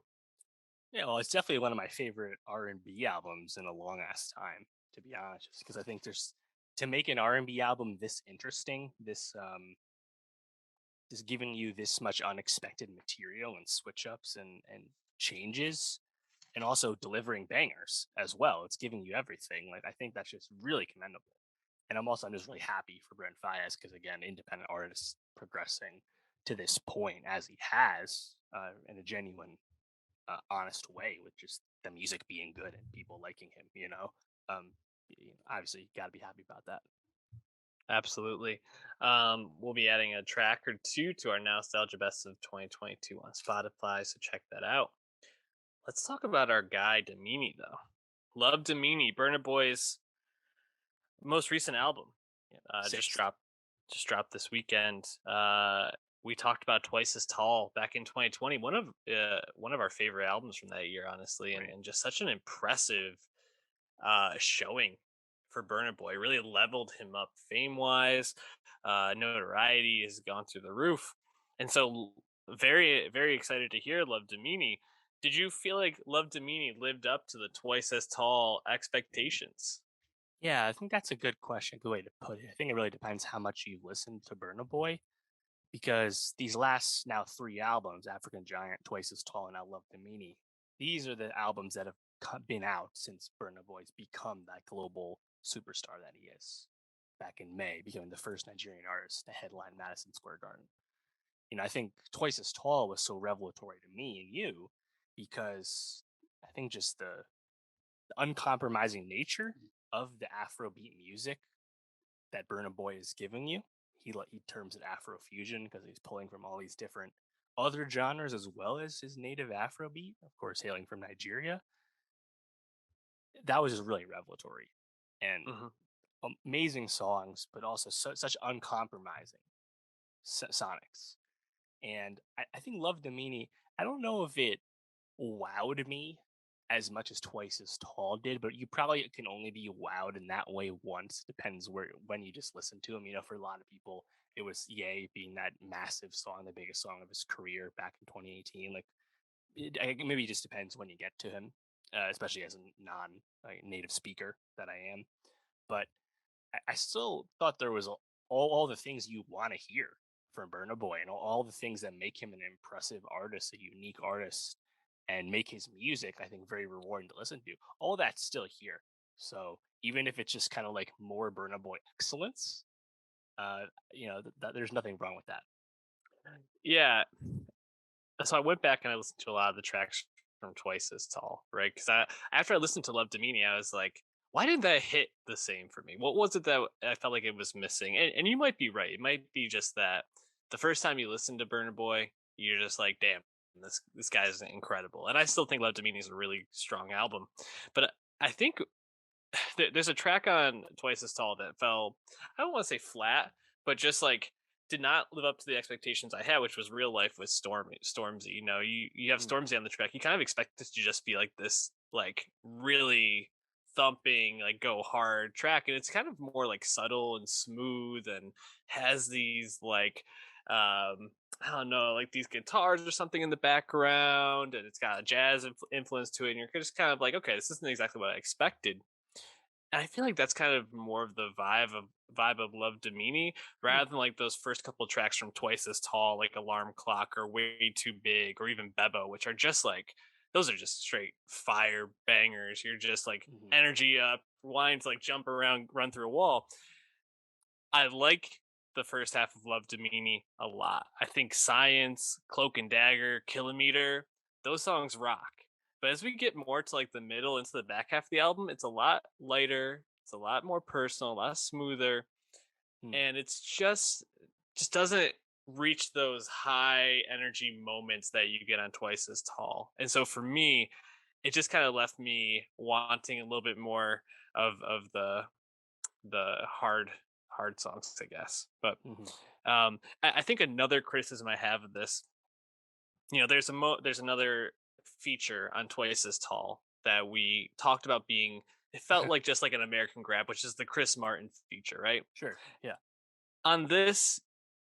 Yeah, well, it's definitely one of my favorite R&B albums in a long ass time, to be honest. Just because I think there's to make an R&B album this interesting, this giving you this much unexpected material and switch ups and changes, and also delivering bangers as well. It's giving you everything. Like I think that's just really commendable. And I'm just really happy for Brent Faiyaz because again, independent artists progressing to this point as he has in a genuine honest way with just the music being good and people liking him. Um, obviously, you got to be happy about that. Absolutely. We'll be adding a track or two to our Nostalgia Best of 2022 on Spotify, so check that out. Let's talk about our guy Damini though. Love Damini, Burner Boy's most recent album. Just Sixth, dropped this weekend. We talked about Twice as Tall back in 2020. One of our favorite albums from that year, honestly, and, right? and just such an impressive showing for Burner Boy. Really leveled him up fame wise. Notoriety has gone through the roof, and so very very excited to hear Love Damini. Did you feel like Love Damini lived up to the Twice as Tall expectations? Yeah, I think that's a good question. Good way to put it. I think it really depends how much you've listened to Burna Boy because these last now three albums, African Giant, Twice as Tall, and I Love the Meanie, these are the albums that have been out since Burna Boy's become that global superstar that he is. Back in May, becoming the first Nigerian artist to headline Madison Square Garden. I think Twice as Tall was so revelatory to me and you because I think just the uncompromising nature of the Afrobeat music that Burna Boy is giving you. He terms it Afrofusion because he's pulling from all these different other genres as well as his native Afrobeat, of course, hailing from Nigeria. That was just really revelatory and Hmm. amazing songs, but also such uncompromising sonics. And I think Love Damini, I don't know if it wowed me as much as Twice as Tall did, but you probably can only be wowed in that way once. Depends when you just listen to him. For a lot of people, it was Yay being that massive song, the biggest song of his career back in 2018. Like maybe it just depends when you get to him, especially as a non-native speaker that I am. But I still thought there was all the things you want to hear from Burna Boy and all the things that make him an impressive artist, a unique artist, and make his music, I think, very rewarding to listen to. All that's still here. So even if it's just kind of like more Burna Boy excellence, there's nothing wrong with that. Yeah. So I went back and I listened to a lot of the tracks from Twice as Tall, right? Because after I listened to Love Damini, I was like, why did that hit the same for me? What was it that I felt like it was missing? And you might be right. It might be just that the first time you listen to Burna Boy, you're just like, damn, this guy is incredible. And I still think Love Domini is a really strong album. But I think there's a track on Twice as Tall that fell, I don't want to say flat, but just like did not live up to the expectations I had, which was Real Life with Stormzy. You know, you have Mm, Stormzy on the track. You kind of expect this to just be like this, like really thumping, like go hard track, and it's kind of more like subtle and smooth, and has these like I don't know, like these guitars or something in the background, and it's got a jazz influence to it, and you're just kind of like, okay, this isn't exactly what I expected. And I feel like that's kind of more of the vibe of Love Domini mm, rather than like those first couple tracks from Twice as Tall, like Alarm Clock or Way Too Big or even Bebo, which are just like those are just straight fire bangers. You're just like mhm. energy up, wanting to like jump around, run through a wall. I like the first half of Love Domini a lot. I think Science, Cloak and Dagger, Kilometer, those songs rock. But as we get more to like the middle into the back half of the album, it's a lot lighter, it's a lot more personal, a lot smoother, Mm, and it's just doesn't reach those high energy moments that you get on Twice as Tall. And so for me, it just kind of left me wanting a little bit more of the hard songs, I guess. But mhm. I think another criticism I have of this, there's another feature on Twice as Tall that we talked about being. It felt like just like an American grab, which is the Chris Martin feature, right? Sure. Yeah. On this,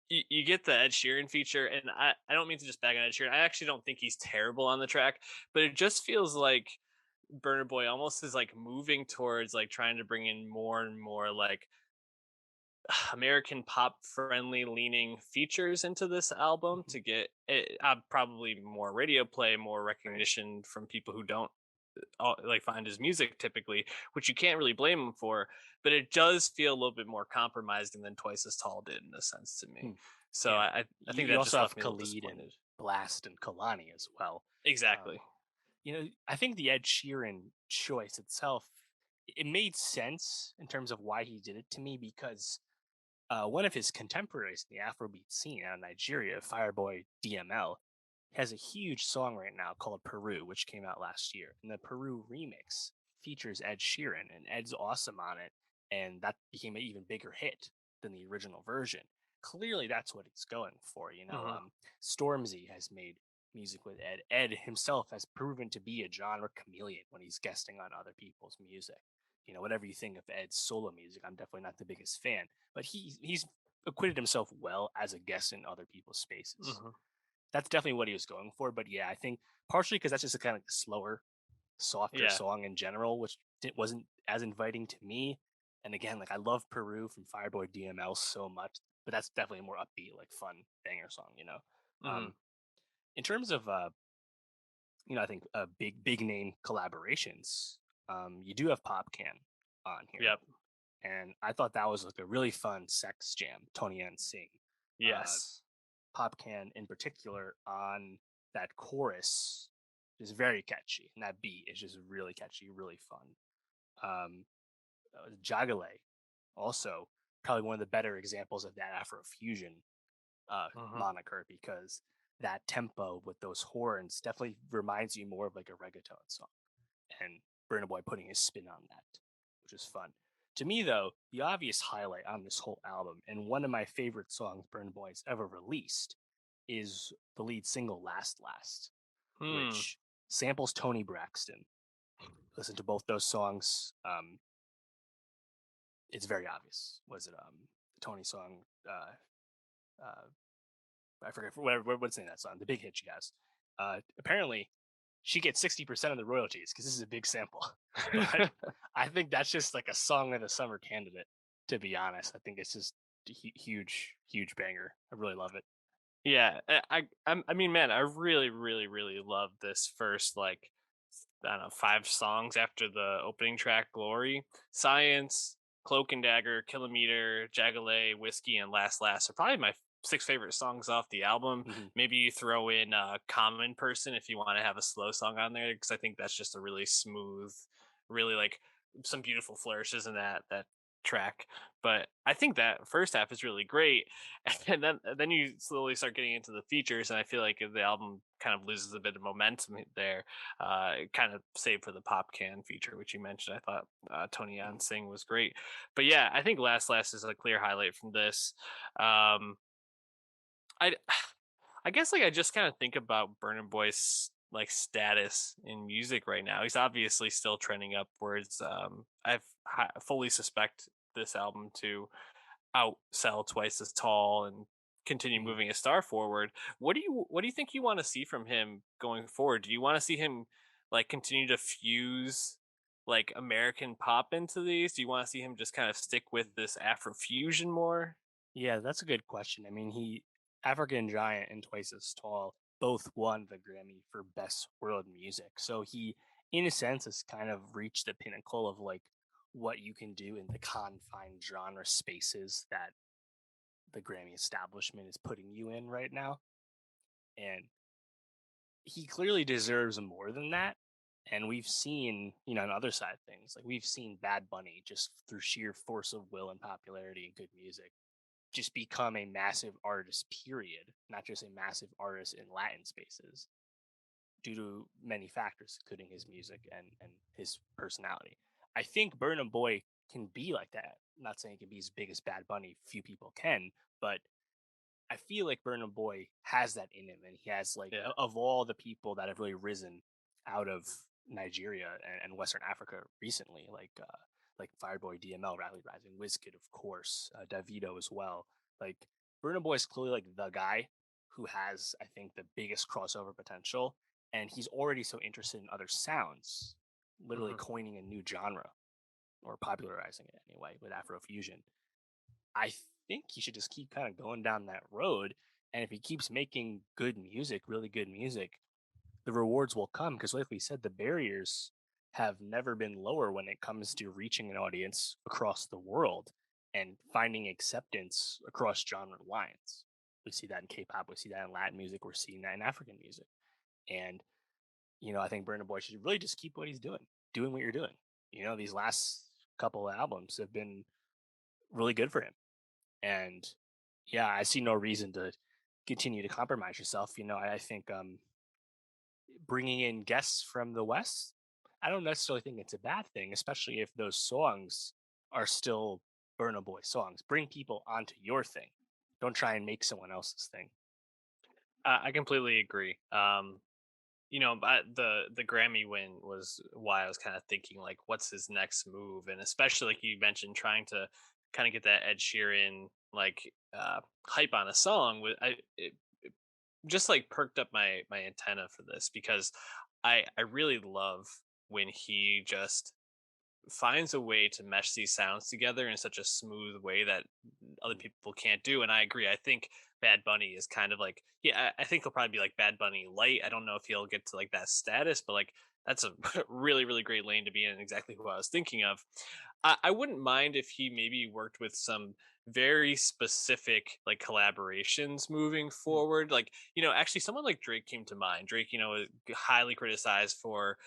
you get the Ed Sheeran feature, and I don't mean to just bag on Ed Sheeran. I actually don't think he's terrible on the track, but it just feels like Burner Boy almost is like moving towards like trying to bring in more and more like American pop friendly leaning features into this album Mhm. to get it, probably more radio play, more Right. recognition from people who don't like find his music typically, which you can't really blame him for. But it does feel a little bit more compromised than Twice as Tall did in a sense to me. Hmm. So Yeah. I You, think you that also just left have me a little Khalid and disappointed. Blast and Kalani as well. Um, Exactly. I think the Ed Sheeran choice itself, it made sense in terms of why he did it to me because one of his contemporaries in the Afrobeat scene out of Nigeria, Fireboy DML, has a huge song right now called Peru, which came out last year. And the Peru remix features Ed Sheeran, and Ed's awesome on it. And that became an even bigger hit than the original version. Clearly, that's what it's going for. Hmm. Stormzy has made music with Ed. Ed himself has proven to be a genre chameleon when he's guesting on other people's music. Whatever you think of Ed's solo music, I'm definitely not the biggest fan, but he's acquitted himself well as a guest in other people's spaces. Hmm. That's definitely what he was going for. But yeah, I think partially because that's just a kind of slower, softer Yeah. song in general, which wasn't as inviting to me. And again, like I love Peru from Fireboy DML so much, but that's definitely a more upbeat, like fun banger song. Hmm. Um, in terms of I think big name collaborations, you do have Popcan on here, Yep. and I thought that was like a really fun sex jam. Tony and Singh, uh, Yes. Popcan in particular on that chorus is very catchy, and that beat is just really catchy, really fun. Um, Jagale, also probably one of the better examples of that Afrofusion Hmm. moniker because that tempo with those horns definitely reminds you more of like a reggaeton song, and Burna Boy putting his spin on that, which is fun. To me, though, the obvious highlight on this whole album, and one of my favorite songs Burna Boy's ever released, is the lead single Last Last, Hmm. which samples Tony Braxton. Listen to both those songs. It's very obvious. Was it the Tony song? Uh, I forget what's the name of that song. The big hit she has. Apparently, she gets 60% of the royalties because this is a big sample. But I think that's just like a song of the summer candidate. To be honest, I think it's just a huge, huge banger. I really love it. Yeah, I mean, man, I really, really, really love this first like I don't know 5 songs after the opening track, "Glory," "Science," "Cloak and Dagger," "Kilometer," "Jagale," "Whiskey," and "Last Last" are probably my 6 favorite songs off the album. Hmm. Maybe you throw in "Common Person" if you want to have a slow song on there, because I think that's just a really smooth, really like some beautiful flourishes in that track. But I think that first half is really great, and then you slowly start getting into the features, and I feel like the album kind of loses a bit of momentum there. Kind of save for the pop can feature, which you mentioned. I thought Tony Mhm. on Sing was great, but yeah, I think Last is a clear highlight from this. Um, I I guess like I just kind of think about Burna Boy's like status in music right now. He's obviously still trending upwards. Fully suspect this album to outsell Twice as Tall and continue Mhm. moving a star forward. What do you think you want to see from him going forward? Do you want to see him like continue to fuse like American pop into these? Do you want to see him just kind of stick with this Afrofusion more? Yeah, that's a good question. I mean, African Giant and Twice as Tall both won the Grammy for Best World Music. So he, in a sense, has kind of reached the pinnacle of like what you can do in the confined genre spaces that the Grammy establishment is putting you in right now. And he clearly deserves more than that. And we've seen, on the other side of things, like we've seen Bad Bunny just through sheer force of will and popularity and good music just become a massive artist, period, not just a massive artist in Latin spaces due to many factors, including his music and his personality. I think Burna Boy can be like that. I'm not saying he can be as big as Bad Bunny, few people can, but I feel like Burna Boy has that in him, and he has like Yeah. of all the people that have really risen out of Nigeria and Western Africa recently, like Fireboy, DML, Rally Rising, Wizkid, of course, Davido as well. Like Burna Boy is clearly like the guy who has, I think, the biggest crossover potential, and he's already so interested in other sounds, literally Mhm. coining a new genre or popularizing it anyway with Afrofusion. I think he should just keep kind of going down that road. And if he keeps making good music, really good music, the rewards will come because, like we said, the barriers have never been lower when it comes to reaching an audience across the world and finding acceptance across genre lines. We see that in K-pop, we see that in Latin music, we're seeing that in African music. And, I think Burna Boy should really just keep what he's doing what you're doing. These last couple of albums have been really good for him. And yeah, I see no reason to continue to compromise yourself. I think bringing in guests from the West, I don't necessarily think it's a bad thing, especially if those songs are still Burna Boy songs. Bring people onto your thing. Don't try and make someone else's thing. I completely agree. The Grammy win was why I was kind of thinking like, what's his next move, and especially like you mentioned, trying to kind of get that Ed Sheeran like hype on a song. It just like perked up my antenna for this because I really love when he just finds a way to mesh these sounds together in such a smooth way that other Mm. people can't do. And I agree. I think Bad Bunny is kind of like, yeah, I think he'll probably be like Bad Bunny light. I don't know if he'll get to like that status, but like that's a really, really great lane to be in. Exactly who I was thinking of. I wouldn't mind if he maybe worked with some very specific like collaborations moving Mm. forward. Like, actually someone like Drake came to mind. Drake, is highly criticized for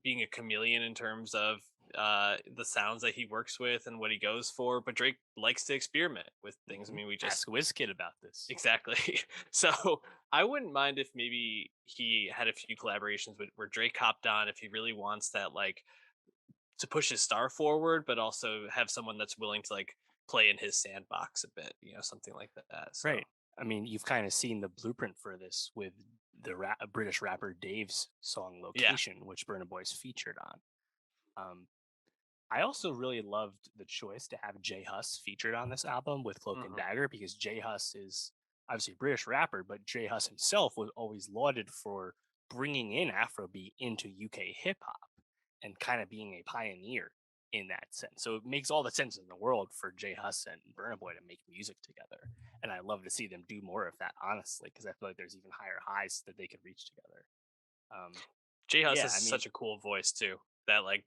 being a chameleon in terms of the sounds that he works with and what he goes for, but Drake likes to experiment with things. I Mhm. mean, we just Ask Wizkid about this. exactly. So I wouldn't mind if maybe he had a few collaborations with where Drake hopped on if he really wants that like to push his star forward, but also have someone that's willing to like play in his sandbox a bit, something like that. So Right. I mean, you've kind of seen the blueprint for this with the British rapper Dave's song yeah. "Location," which Burna Boy's featured on. Um, I also really loved the choice to have Jay Huss featured on this album with Cloak and Hmm. Dagger because Jay Huss is obviously a British rapper, but Jay Huss himself was always lauded for bringing in Afrobeat into UK hip hop and kind of being a pioneer in that sense. So it makes all the sense in the world for Jay Huss and Burna Boy to make music together. And I love to see them do more of that, honestly, because I feel like there's even higher highs that they could reach together. Um, J Hus yeah, has I mean, such a cool voice too. that like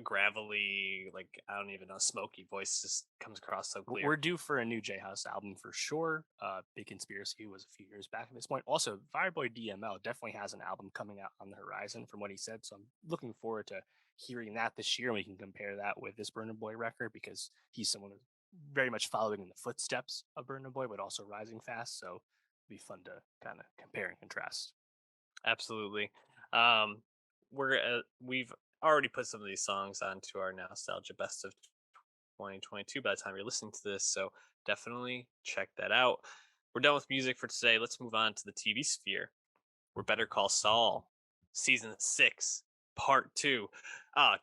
gravelly, like I don't even know, smoky voice just comes across so clear. We're due for a new J House album for sure. Big Conspiracy was a few years back at this point. Also, Fireboy DML definitely has an album coming out on the horizon from what he said. So I'm looking forward to hearing that this year. And we can compare that with this Burna Boy record because he's someone who's very much following in the footsteps of Burna Boy, but also rising fast. So it'll be fun to kind of compare and contrast. Absolutely. We've already put some of these songs onto our nostalgia best of 2022 by the time you're listening to this, so definitely check that out. We're done with music for today. Let's move on to the TV sphere. We're Better Call Saul, season 6, part 2.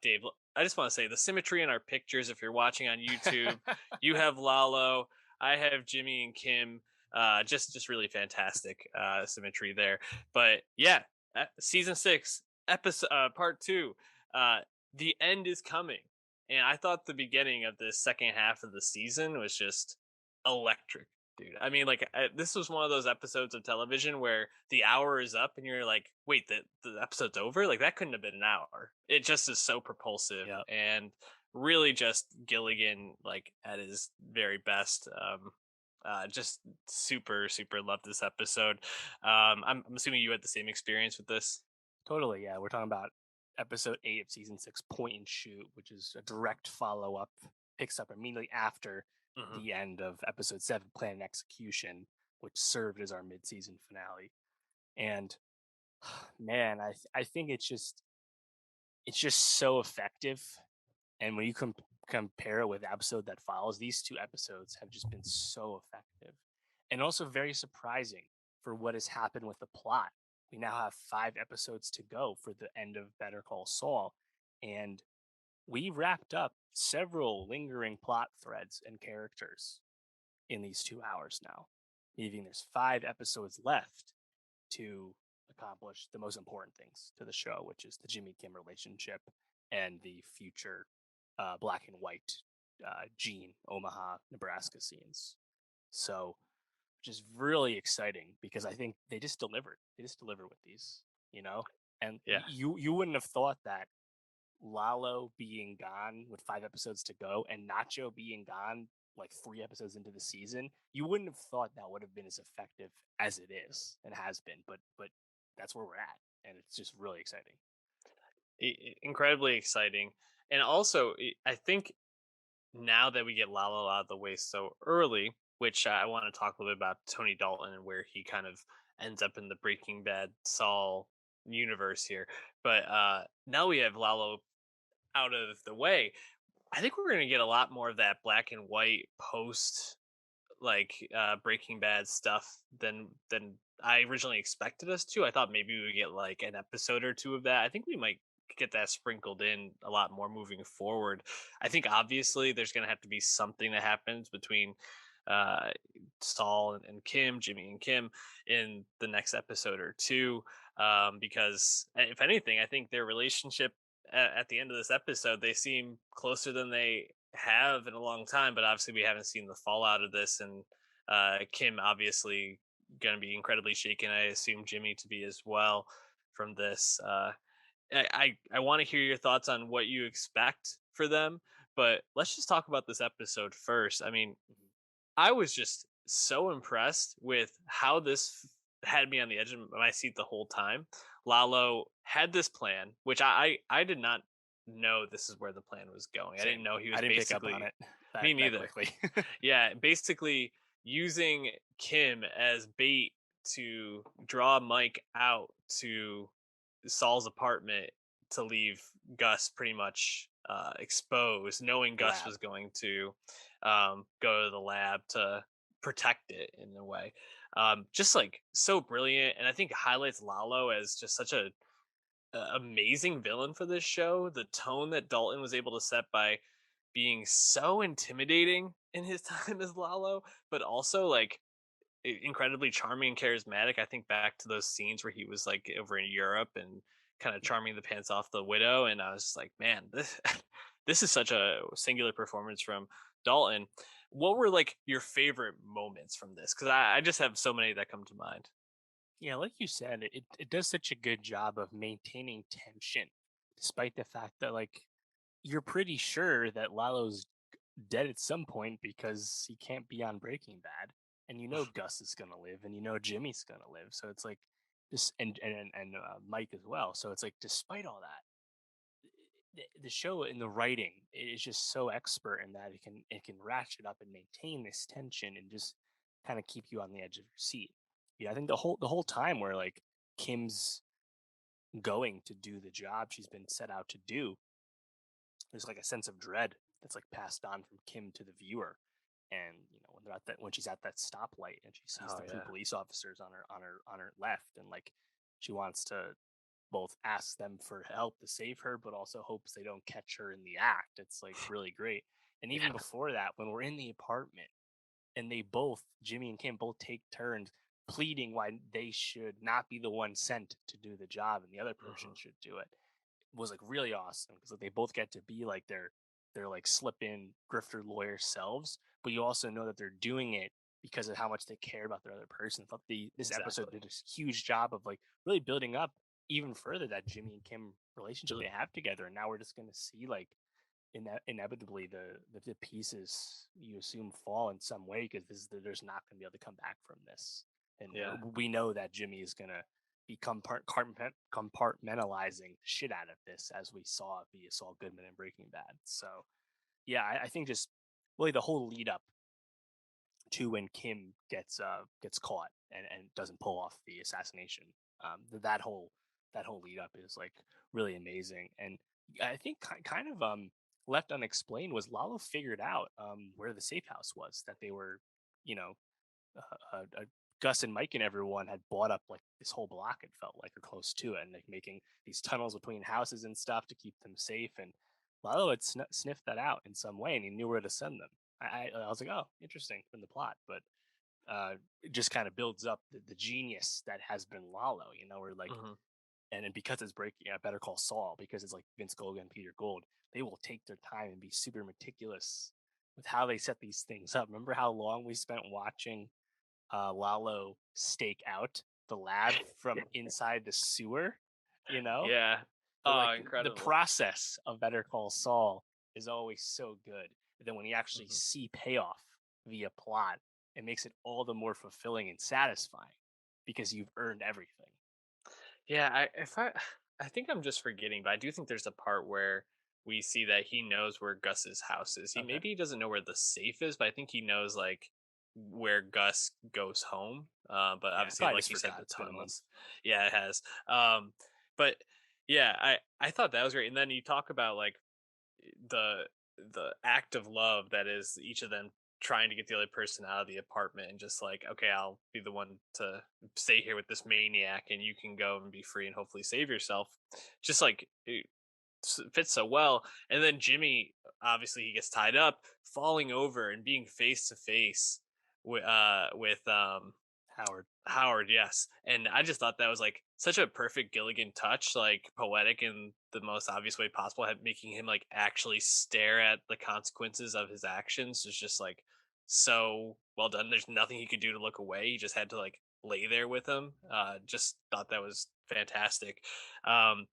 Dave, I just want to say the symmetry in our pictures. If you're watching on YouTube, you have Lalo, I have Jimmy and Kim. Just really fantastic symmetry there. But yeah, season 6, episode part 2. Uh, the end is coming, and I thought the beginning of the second half of the season was just electric, dude. I mean, like, this was one of those episodes of television where the hour is up and you're like, wait, the episode's over? Like, that couldn't have been an hour. It just is so propulsive, Yep. and really just Gilligan, like, at his very best. Just super, super love this episode. I'm assuming you had the same experience with this. Totally, yeah. We're talking about episode 8 of season 6, Point and Shoot, which is a direct follow up, picks up immediately after Mhm. the end of episode 7, Plan and Execution, which served as our mid season finale. And man, I think it's just so effective. And when you compare it with the episode that follows, these two episodes have just been so effective and also very surprising for what has happened with the plot. We now have 5 episodes to go for the end of Better Call Saul, and we wrapped up several lingering plot threads and characters in these 2 hours now, meaning there's 5 episodes left to accomplish the most important things to the show, which is the Jimmy Kim relationship and the future black and white Gene Omaha, Nebraska scenes. So, which is really exciting because I think they just delivered. They just delivered with these, you know. And Yeah. you wouldn't have thought that Lalo being gone with 5 episodes to go and Nacho being gone like 3 episodes into the season, you wouldn't have thought that would have been as effective as it is and has been. But that's where we're at, and it's just really exciting. Incredibly exciting. And also, I think now that we get Lalo out of the way so early, which I want to talk a little bit about Tony Dalton and where he kind of ends up in the Breaking Bad Saul universe here. But now we have Lalo out of the way. I think we're going to get a lot more of that black and white post like Breaking Bad stuff than I originally expected us to. I thought maybe we would get like an episode or two of that. I think we might get that sprinkled in a lot more moving forward. I think obviously there's going to have to be something that happens between uh Saul and Kim, Jimmy and Kim in the next episode or two, because if anything, I think their relationship at the end of this episode, they seem closer than they have in a long time, but obviously we haven't seen the fallout of this. And Kim obviously going to be incredibly shaken. I assume Jimmy to be as well from this. I want to hear your thoughts on what you expect for them, but let's just talk about this episode first. I mean, I was just so impressed with how this had me on the edge of my seat the whole time. Lalo had this plan, which I did not know this is where the plan was going. I didn't Same. know he I was didn't pick up on basically it that me neither. quickly. Yeah, basically using Kim as bait to draw Mike out to Saul's apartment to leave Gus pretty much exposed, knowing Gus Lab. was going to go to the lab to protect it in a way. Just like so brilliant, and I think highlights Lalo as just such a amazing villain for this show. The tone that Dalton was able to set by being so intimidating in his time as Lalo, but also like incredibly charming and charismatic. I think back to those scenes where he was like over in Europe and kind of charming the pants off the widow, and I was just like, man, this this is such a singular performance from Dalton. What were like your favorite moments from this? Because I just have so many that come to mind. Yeah, like you said, it does such a good job of maintaining tension despite the fact that like you're pretty sure that Lalo's dead at some point because he can't be on Breaking Bad, and you know Gus is gonna live, and you know Jimmy's gonna live. So it's like just and Mike as well. So it's like despite all that, the show and the writing is just so expert in that it can ratchet up and maintain this tension and just kind of keep you on the edge of your seat. Yeah, I think the whole time where like Kim's going to do the job she's been set out to do, there's like a sense of dread that's like passed on from Kim to the viewer. And when they're at that when she's at that stoplight and she sees Oh the two yeah. police officers on her left, and like she wants to both ask them for help to save her, but also hopes they don't catch her in the act. It's like really great. And even Yeah. before that, when we're in the apartment and they both, Jimmy and Kim, both take turns pleading why they should not be the one sent to do the job and the other person Mhm. should do it, was like really awesome because like, they both get to be like their like slip in grifter lawyer selves, but you also know that they're doing it because of how much they care about their other person. I thought this episode Exactly. did a huge job of like really building up even further that Jimmy and Kim relationship they have together, and now we're just gonna see like inevitably the pieces you assume fall in some way because there's not going to be able to come back from this, and Yeah. we know that Jimmy is going to be compartmentalizing the shit out of this as we saw via Saul Goodman in Breaking Bad. So yeah, I think just really the whole lead up to when Kim gets caught and doesn't pull off the assassination. That whole lead up is like really amazing, and I think kind of left unexplained was Lalo figured out where the safe house was that they were, you know, Gus and Mike and everyone had bought up like this whole block. It felt like or close to it, and like making these tunnels between houses and stuff to keep them safe. And Lalo had sniffed that out in some way, and he knew where to send them. I was like, oh, interesting from the plot, but it just kind of builds up the genius that has been Lalo. Where like, Mhm. and because it's breaking, Better Call Saul, because it's like Vince Gilligan and Peter Gould, they will take their time and be super meticulous with how they set these things up. Remember how long we spent watching Lalo stake out the lab from inside the sewer? You know, Yeah. but Oh, like the incredible. process of Better Call Saul is always so good. But then when you actually Mhm. see payoff via plot, it makes it all the more fulfilling and satisfying because you've earned everything. Yeah, I think I'm just forgetting, but I do think there's a part where we see that he knows where Gus's house is. He Okay. maybe he doesn't know where the safe is, but I think he knows like where Gus goes home. But Yeah, obviously, probably like just you said, forgot. the It's been a month. tunnels. Yeah, it has. But yeah, I thought that was great. And then you talk about like the the act of love that is each of them trying to get the other person out of the apartment and just like, okay, I'll be the one to stay here with this maniac and you can go and be free and hopefully save yourself, just like it fits so well. And then Jimmy, obviously he gets tied up, falling over and being face to face with Howard. Howard, yes. And I just thought that was like such a perfect Gilligan touch, like poetic in the most obvious way possible, making him like actually stare at the consequences of his actions is just like so well done. There's nothing he could do to look away. He just had to like lay there with him. Just thought that was fantastic. Um,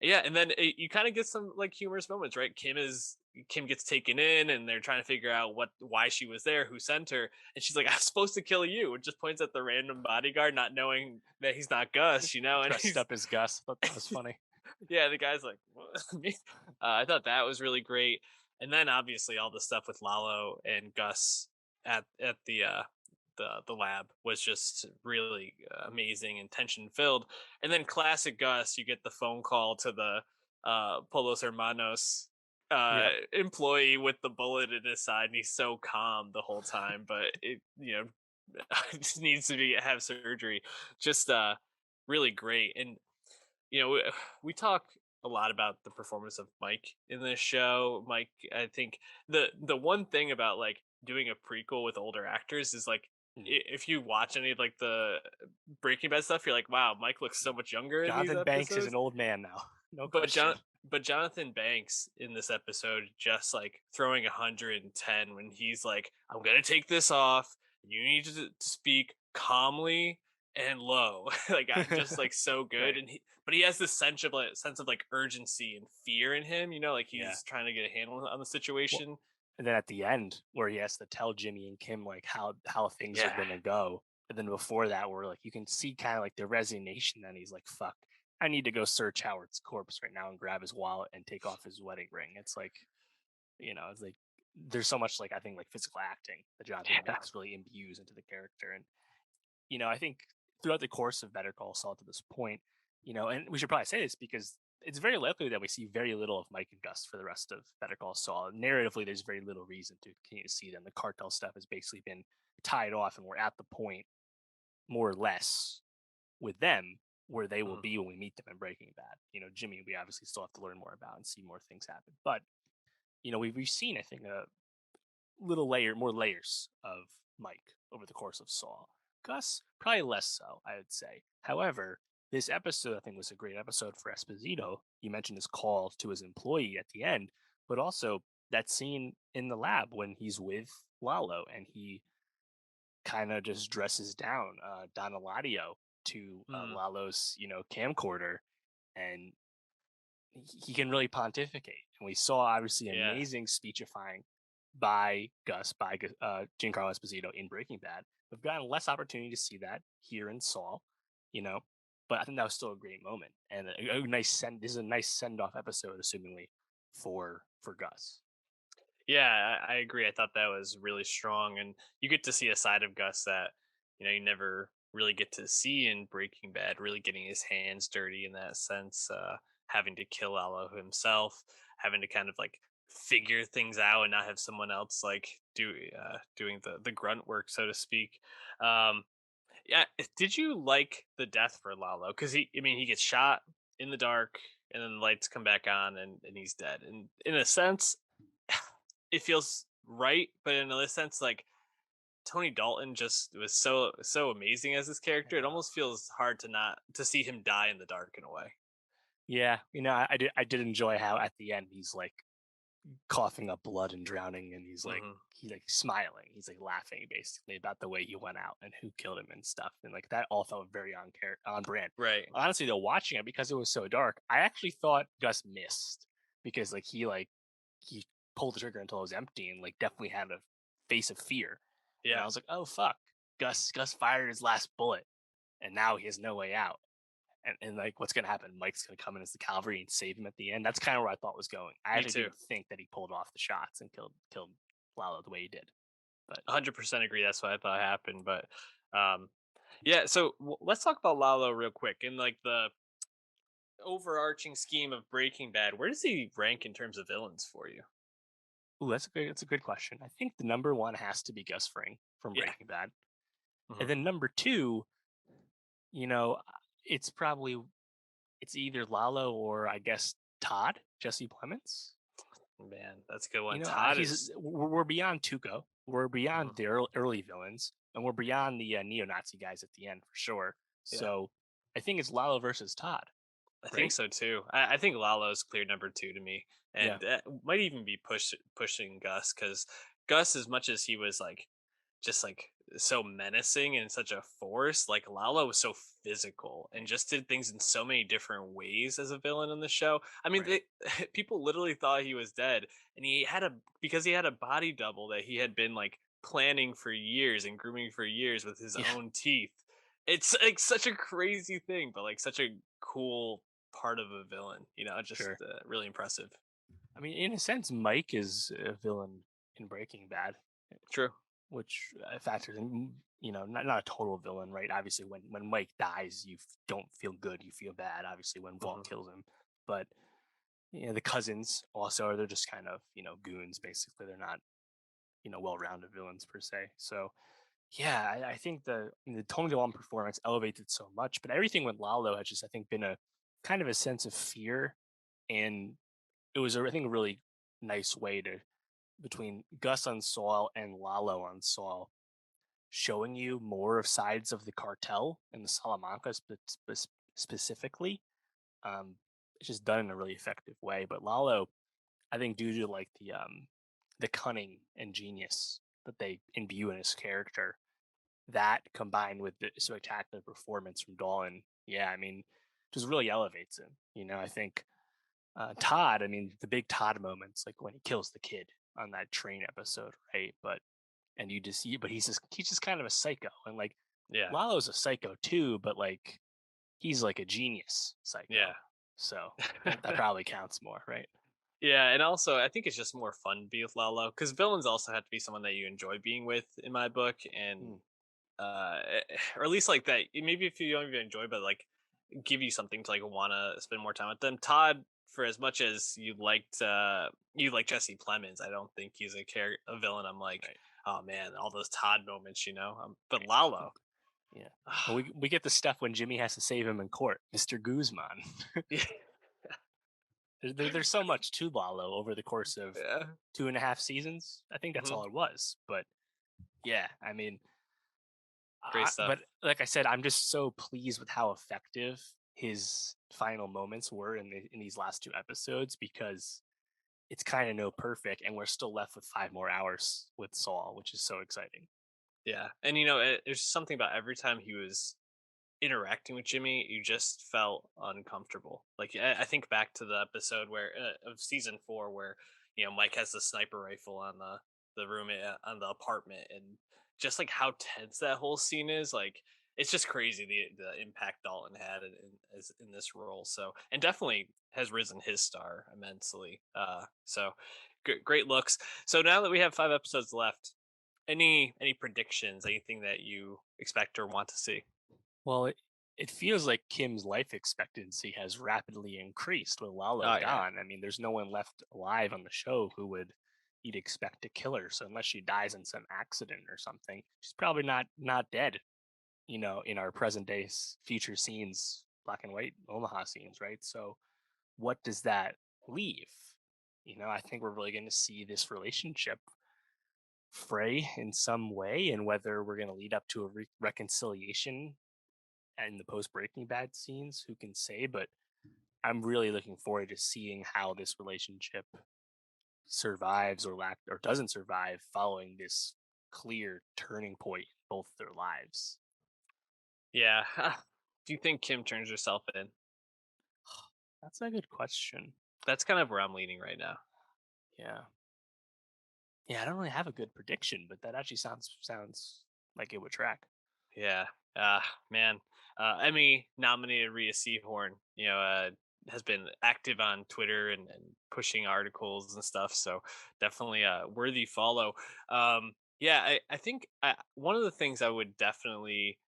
yeah, and then you kind of get some like humorous moments, right? Kim gets taken in, and they're trying to figure out why she was there, who sent her, and she's like, "I'm supposed to kill you." It just points at the random bodyguard, not knowing that he's not Gus, and Dressed he's up as Gus. Thought that was funny. yeah, the guy's like, "What?" I thought that was really great, and then obviously all the stuff with Lalo and Gus at the lab was just really amazing and tension filled. And then classic Gus, you get the phone call to the Polos Hermanos Yep. employee with the bullet in his side, and he's so calm the whole time, but it just needs to be have surgery. Just really great. And we talk a lot about the performance of Mike in this show. Mike, I think the one thing about like doing a prequel with older actors is like Mm. if you watch any of like the Breaking Bad stuff, you're like, wow, Mike looks so much younger in these Jonathan Banks is episodes. an old man now. No But question. Jonathan Banks in this episode just like throwing 110 when he's like, I'm gonna take this off. You need to speak calmly and low, like just like so good, Right. and but he has this sense of like urgency and fear in him, like Yeah. he's trying to get a handle on the Well, situation. and then at the end, where he has to tell Jimmy and Kim like how things are Yeah, gonna go, and then before that, where like you can see kind of like the resignation. Then he's like, "Fuck, I need to go search Howard's corpse right now and grab his wallet and take off his wedding ring." It's like, it's like there's so much like I think like physical acting that Jonathan yeah, Banks really imbues into the character, and I think throughout the course of Better Call Saul to this point, and we should probably say this because it's very likely that we see very little of Mike and Gus for the rest of Better Call Saul. Narratively, there's very little reason to continue to see them. The cartel stuff has basically been tied off, and we're at the point, more or less, with them where they will mhm, be when we meet them in Breaking Bad. Jimmy, we obviously still have to learn more about and see more things happen. But, we've seen, I think, a more layers of Mike over the course of Saul. Gus, probably less so, I would say. However, this episode, I think, was a great episode for Esposito. You mentioned his call to his employee at the end, but also that scene in the lab when he's with Lalo and he kind of just dresses down Don Eladio to mm, Lalo's, camcorder, and he can really pontificate. And we saw obviously yeah, amazing speechifying by Giancarlo Esposito in Breaking Bad. We've gotten less opportunity to see that here in Saul, you know, but I think that was still a great moment and a nice send. This is a nice send off episode, assumingly for Gus. yeah. I agree. I thought that was really strong, and you get to see a side of Gus that you never really get to see in Breaking Bad. Really getting his hands dirty in that sense, having to kill Alo himself, having to kind of like figure things out and not have someone else like doing the grunt work, so to speak. Um, Yeah, did you like the death for Lalo? Because I mean, he gets shot in the dark, and then the lights come back on, and he's dead. And in a sense, it feels right, but in another sense, like Tony Dalton just was so amazing as this character. It almost feels hard to not to see him die in the dark in a way. Yeah, I did enjoy how at the end he's like coughing up blood and drowning, and Hmm. he's like smiling, he's like laughing basically about the way he went out and who killed him and stuff, and like that all felt very on brand. Right. Honestly, though, watching it because it was so dark, I actually thought Gus missed because he pulled the trigger until it was empty and like definitely had a face of fear, and I Yeah. was like, oh fuck, Gus fired his last bullet, and now he has no way out. And like what's gonna happen? Mike's gonna come in as the cavalry and save him at the end. That's kind of where I thought was going. I Me actually too. didn't think that he pulled off the shots and killed Lalo the way he did. But 100% agree. That's what I thought happened. But um, yeah. So let's talk about Lalo real quick in like the overarching scheme of Breaking Bad. Where does he rank in terms of villains for you? ooh, that's a good question. I think the number one has to be Gus Fring from Yeah. Breaking Bad, and Hmm. then number two, you know, it's probably it's either Lalo or I guess Todd Jesse Plemons. Man, that's a good one. Todd He's is. we're beyond Tuco. We're beyond Mhm. the early villains, and we're beyond the neo-Nazi guys at the end for sure. Yeah, So I think it's Lalo versus Todd, I think right? so too. I think Lalo's clear number two to me, Yeah, and might even be pushing Gus because Gus, as much as he was like just like so menacing and such a force, like Lalo was so physical and just did things in so many different ways as a villain in the show. I mean, right. people literally thought he was dead, and he had a because he had a body double that he had been like planning for years and grooming for years with his Yeah, own teeth. It's like such a crazy thing, but like such a cool part of a villain. Just sure. really impressive. I mean, in a sense, Mike is a villain in Breaking Bad, True. which factors in, not a total villain, right? Obviously, when Mike dies, don't feel good, you feel bad. Obviously, when Vault Hmm. kills him, but the cousins also they're just kind of goons basically. They're not well-rounded villains per se. So yeah, I think the Tony Leon performance elevates it so much, but everything with Lalo has just I think been a kind of a sense of fear, and it was I think a really nice way to between Gus on Saul and Lalo on Saul, showing you more of sides of the cartel and the Salamanca specifically. Um, it's just done in a really effective way. But Lalo, I think, due to like the cunning and genius that they imbue in his character, that combined with the spectacular performance from Dolan, yeah, I mean, just really elevates him. I think Todd, I mean, the big Todd moments, like when he kills the kid on that train episode, right? And you just see, but he's just kind of a psycho, and like Yeah. Lalo's a psycho too, but like he's like a genius Yeah. psycho, so that probably counts more, right? Yeah, and also I think it's just more fun to be with Lalo because villains also have to be someone that you enjoy being with in my book, and Hmm, or at least like that. Maybe if you don't even enjoy, but like give you something to like want to spend more time with them. Todd, for as much as you like Jesse Plemons, I don't think he's a villain. I'm like, right, oh man, all those Todd moments, you know. But right. Lalo, Yeah. Well, we get the stuff when Jimmy has to save him in court, Mr. Guzman. yeah, There's so much to Lalo over the course of yeah, 2.5 seasons. I think that's hmm, all it was. But yeah, I mean, great stuff. but like I said, I'm just so pleased with how effective his final moments were in these last two episodes because it's kind of no perfect, and we're still left with 5 more hours with Saul, which is so exciting. Yeah, and there's something about every time he was interacting with Jimmy, you just felt uncomfortable. Like I think back to the episode where of season 4 where Mike has the sniper rifle on the room on the apartment, and just like how tense that whole scene is. Like it's just crazy the impact Dalton had in this role. So and definitely has risen his star immensely. So great looks. So now that we have 5 episodes left, any predictions? Anything that you expect or want to see? Well, it feels like Kim's life expectancy has rapidly increased with Lalo Oh yeah. gone. I mean, there's no one left alive on the show who would you'd expect to kill her. So unless she dies in some accident or something, she's probably not dead. In our present days, future scenes, black and white Omaha scenes, right? So what does that leave? I think we're really going to see this relationship fray in some way, and whether we're going to lead up to a reconciliation and the post Breaking Bad scenes, who can say? But I'm really looking forward to seeing how this relationship survives or doesn't survive following this clear turning point in both their lives. Yeah. Do you think Kim turns herself in? That's a good question. That's kind of where I'm leaning right now. Yeah. Yeah, I don't really have a good prediction, but that actually sounds like it would track. Yeah. Man. Emmy nominated Rhea Seahorn, has been active on Twitter and pushing articles and stuff. So definitely a worthy follow. Yeah, I think one of the things I would definitely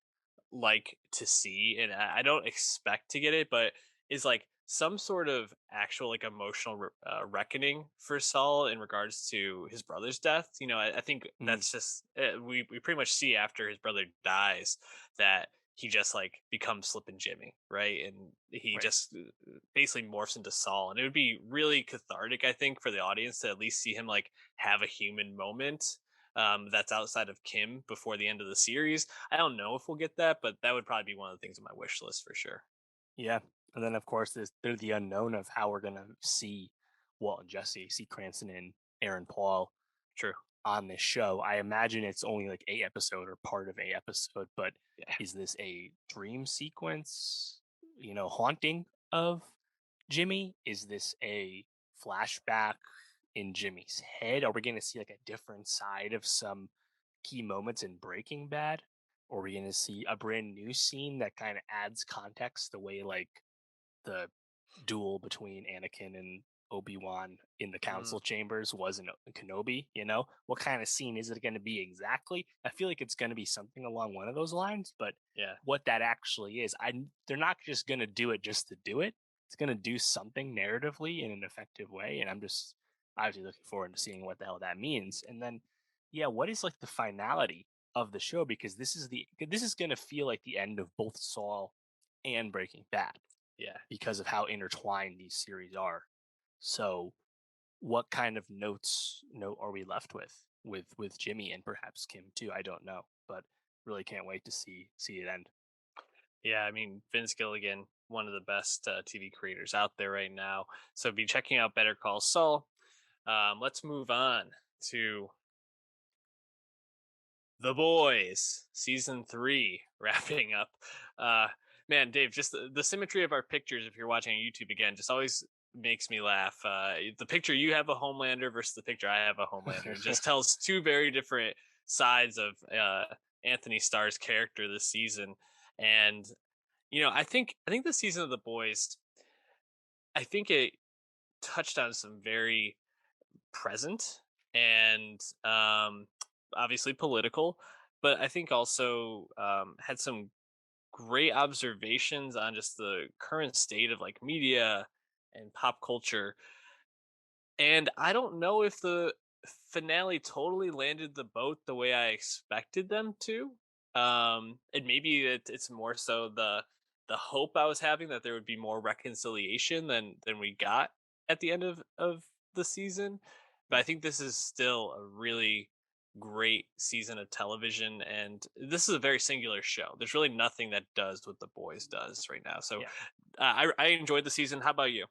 like to see, and I don't expect to get it, but is like some sort of actual like emotional reckoning for Saul in regards to his brother's death. I think Mm, that's just we pretty much see after his brother dies that he just like becomes Slip and Jimmy, right? And he right. just basically morphs into Saul, and it would be really cathartic, I think, for the audience to at least see him like have a human moment that's outside of Kim before the end of the series. I don't know if we'll get that, but that would probably be one of the things on my wish list for sure. Yeah. And then, of course, there's the unknown of how we're going to see Walt and Jesse, see Cranston and Aaron Paul True. on this show. I imagine it's only like a episode or part of a episode, but Yeah. is this a dream sequence, haunting of Jimmy? Is this a flashback in Jimmy's head? Are we going to see like a different side of some key moments in Breaking Bad? Or are we going to see a brand new scene that kind of adds context the way like the duel between Anakin and Obi-Wan in the Mm, council chambers was in Kenobi, What kind of scene is it going to be exactly? I feel like it's going to be something along one of those lines, but yeah. what that actually is, they're not just going to do it just to do it. It's going to do something narratively in an effective way, and I'm just obviously looking forward to seeing what the hell that means. And then, yeah, what is like the finality of the show? Because this is going to feel like the end of both Saul and Breaking Bad Yeah. because of how intertwined these series are. So, what kind of note are we left with Jimmy and perhaps Kim too? I don't know, but really can't wait to see it end. Yeah. I mean, Vince Gilligan, one of the best TV creators out there right now. So be checking out Better Call Saul. Let's move on to The Boys, season 3, wrapping up. Uh, man, Dave, just the symmetry of our pictures, if you're watching on YouTube again, just always makes me laugh. The picture you have a Homelander versus the picture I have a Homelander. It just tells two very different sides of Anthony Starr's character this season. And I think the season of The Boys, I think it touched on some very present and obviously political, but I think also had some great observations on just the current state of like media and pop culture. And I don't know if the finale totally landed the boat the way I expected them to. And maybe it's more so the hope I was having that there would be more reconciliation than we got at the end of the season. But I think this is still a really great season of television, and this is a very singular show. There's really nothing that does what The Boys does right now. So Yeah. I enjoyed the season. How about you?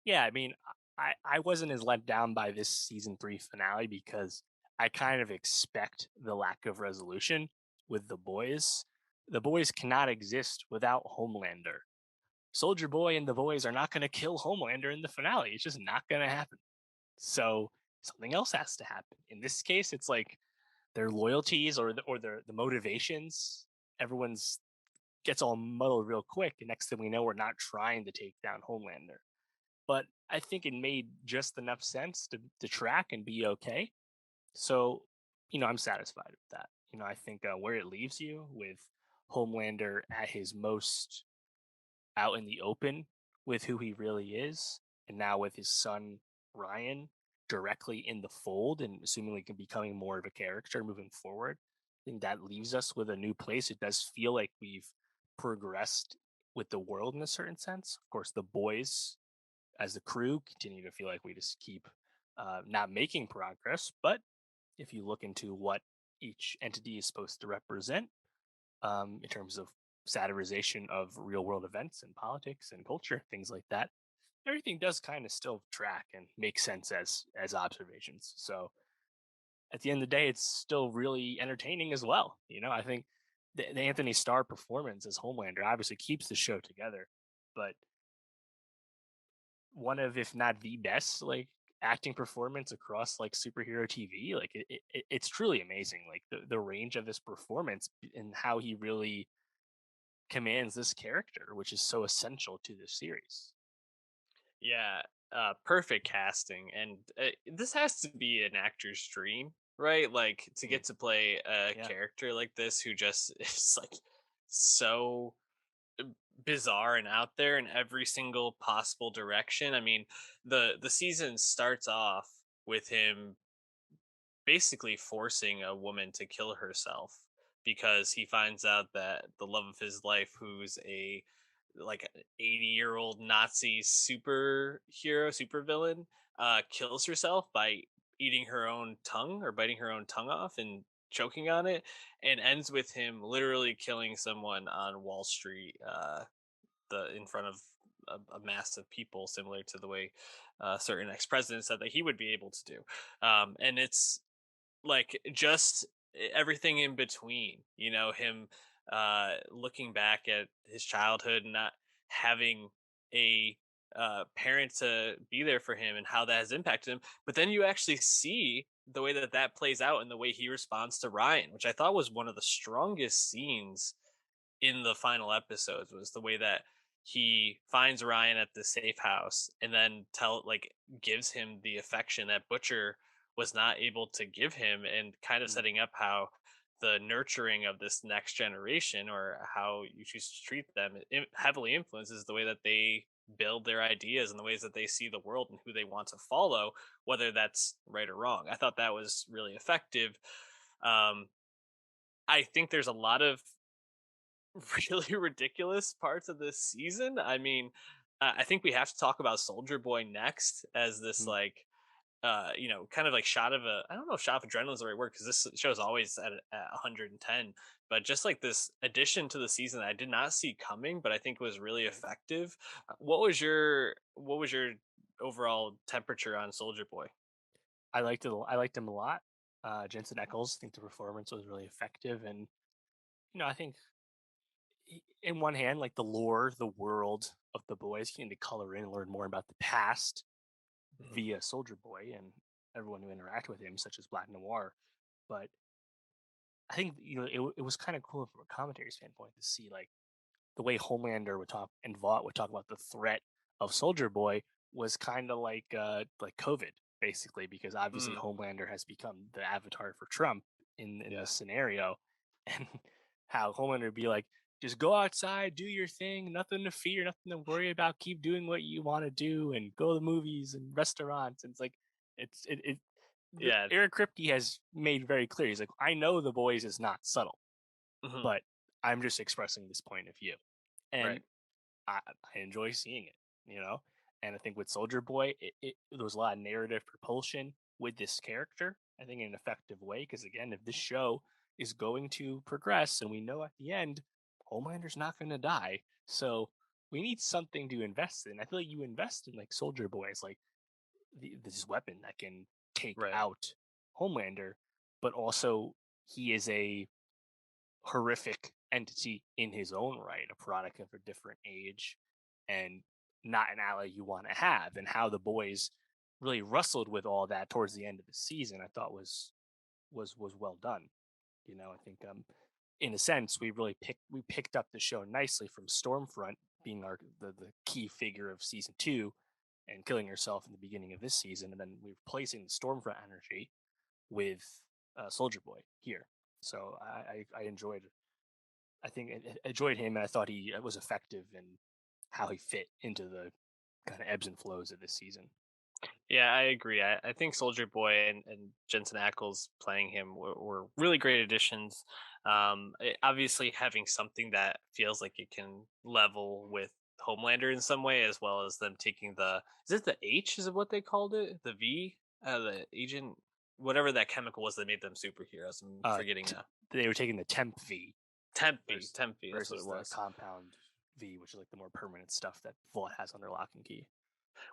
Yeah, I mean, I wasn't as let down by this season 3 finale because I kind of expect the lack of resolution with the boys. The boys cannot exist without Homelander. Soldier Boy and the boys are not going to kill Homelander in the finale. It's just not going to happen. So something else has to happen. In this case, it's like their loyalties or the motivations. Everyone's gets all muddled real quick, and next thing we know, we're not trying to take down Homelander. But I think it made just enough sense to track and be okay. So, I'm satisfied with that. I think where it leaves you with Homelander at his most out in the open with who he really is, and now with his son Ryan directly in the fold and assumingly becoming more of a character moving forward. I think that leaves us with a new place. It does feel like we've progressed with the world in a certain sense. Of course, the boys as the crew continue to feel like we just keep not making progress. But if you look into what each entity is supposed to represent in terms of satirization of real world events and politics and culture, things like that, everything does kind of still track and make sense as observations. So at the end of the day, it's still really entertaining as well. I think the Anthony Starr performance as Homelander obviously keeps the show together, but one of, if not the best, like acting performance across like superhero TV. Like it's truly amazing. Like the range of this performance and how he really commands this character, which is so essential to this series. Yeah, perfect casting, and this has to be an actor's dream, right? Like to Mm, get to play a yeah. character like this who just is like so bizarre and out there in every single possible direction. I mean, the season starts off with him basically forcing a woman to kill herself because he finds out that the love of his life, who's a like an 80-year-old Nazi superhero, supervillain, kills herself by eating her own tongue or biting her own tongue off and choking on it, and ends with him literally killing someone on Wall Street, the in front of a mass of people, similar to the way certain ex-presidents said that he would be able to do. And it's like just everything in between, him looking back at his childhood and not having a parent to be there for him and how that has impacted him, but then you actually see the way that that plays out and the way he responds to Ryan, which I thought was one of the strongest scenes in the final episodes, was the way that he finds Ryan at the safe house and then gives him the affection that Butcher was not able to give him, and kind of Mm, setting up how the nurturing of this next generation, or how you choose to treat them, heavily influences the way that they build their ideas and the ways that they see the world and who they want to follow, whether that's right or wrong. I thought that was really effective. um, I think there's a lot of really ridiculous parts of this season. I mean, I think we have to talk about Soldier Boy next, as this mm. kind of like shot of I don't know if shot of adrenaline is the right word, because this show's always at 110, but just like this addition to the season that I did not see coming, but I think was really effective. What was your overall temperature on Soldier Boy? I liked it. I liked him a lot. Jensen Ackles. I think the performance was really effective, and I think in one hand, like the lore, the world of the boys, you need to color in and learn more about the past Mhm. via Soldier Boy and everyone who interacted with him, such as Black Noir. But I think it was kind of cool from a commentary standpoint to see like the way Homelander would talk and Vought would talk about the threat of Soldier Boy was kind of like COVID basically, because obviously Mm, Homelander has become the avatar for Trump in yeah. this scenario, and how Homelander would be like, just go outside, do your thing, nothing to fear, nothing to worry about, keep doing what you want to do, and go to the movies and restaurants. And it's like it Yeah. Eric Kripke has made very clear. He's like, I know the boys is not subtle, Mhm. but I'm just expressing this point of view. Right. And I enjoy seeing it, you know? And I think with Soldier Boy, there was a lot of narrative propulsion with this character, I think in an effective way. Because again, if this show is going to progress, and we know at the end, Homelander's not going to die. So we need something to invest in. I feel like you invest in like Soldier Boy as like this weapon that can take Right. out Homelander, but also he is a horrific entity in his own right, a product of a different age, and not an ally you want to have. And how the boys really wrestled with all that towards the end of the season, I thought was well done. I think in a sense we picked up the show nicely from Stormfront being the key figure of season two and killing herself in the beginning of this season, and then we're replacing the Stormfront energy with Soldier Boy here. So I enjoyed enjoyed him, and I thought he was effective in how he fit into the kind of ebbs and flows of this season. Yeah, I agree. I think Soldier Boy and Jensen Ackles playing him were really great additions. Obviously, having something that feels like it can level with Homelander in some way, as well as them taking the is it the H? Is it what they called it? The V? The agent, whatever that chemical was that made them superheroes. I'm Uh, forgetting t- now. they were taking the temp V Temp V, versus Temp V. That's what it the was. compound V, which is like the more permanent stuff that Vault has under lock and key.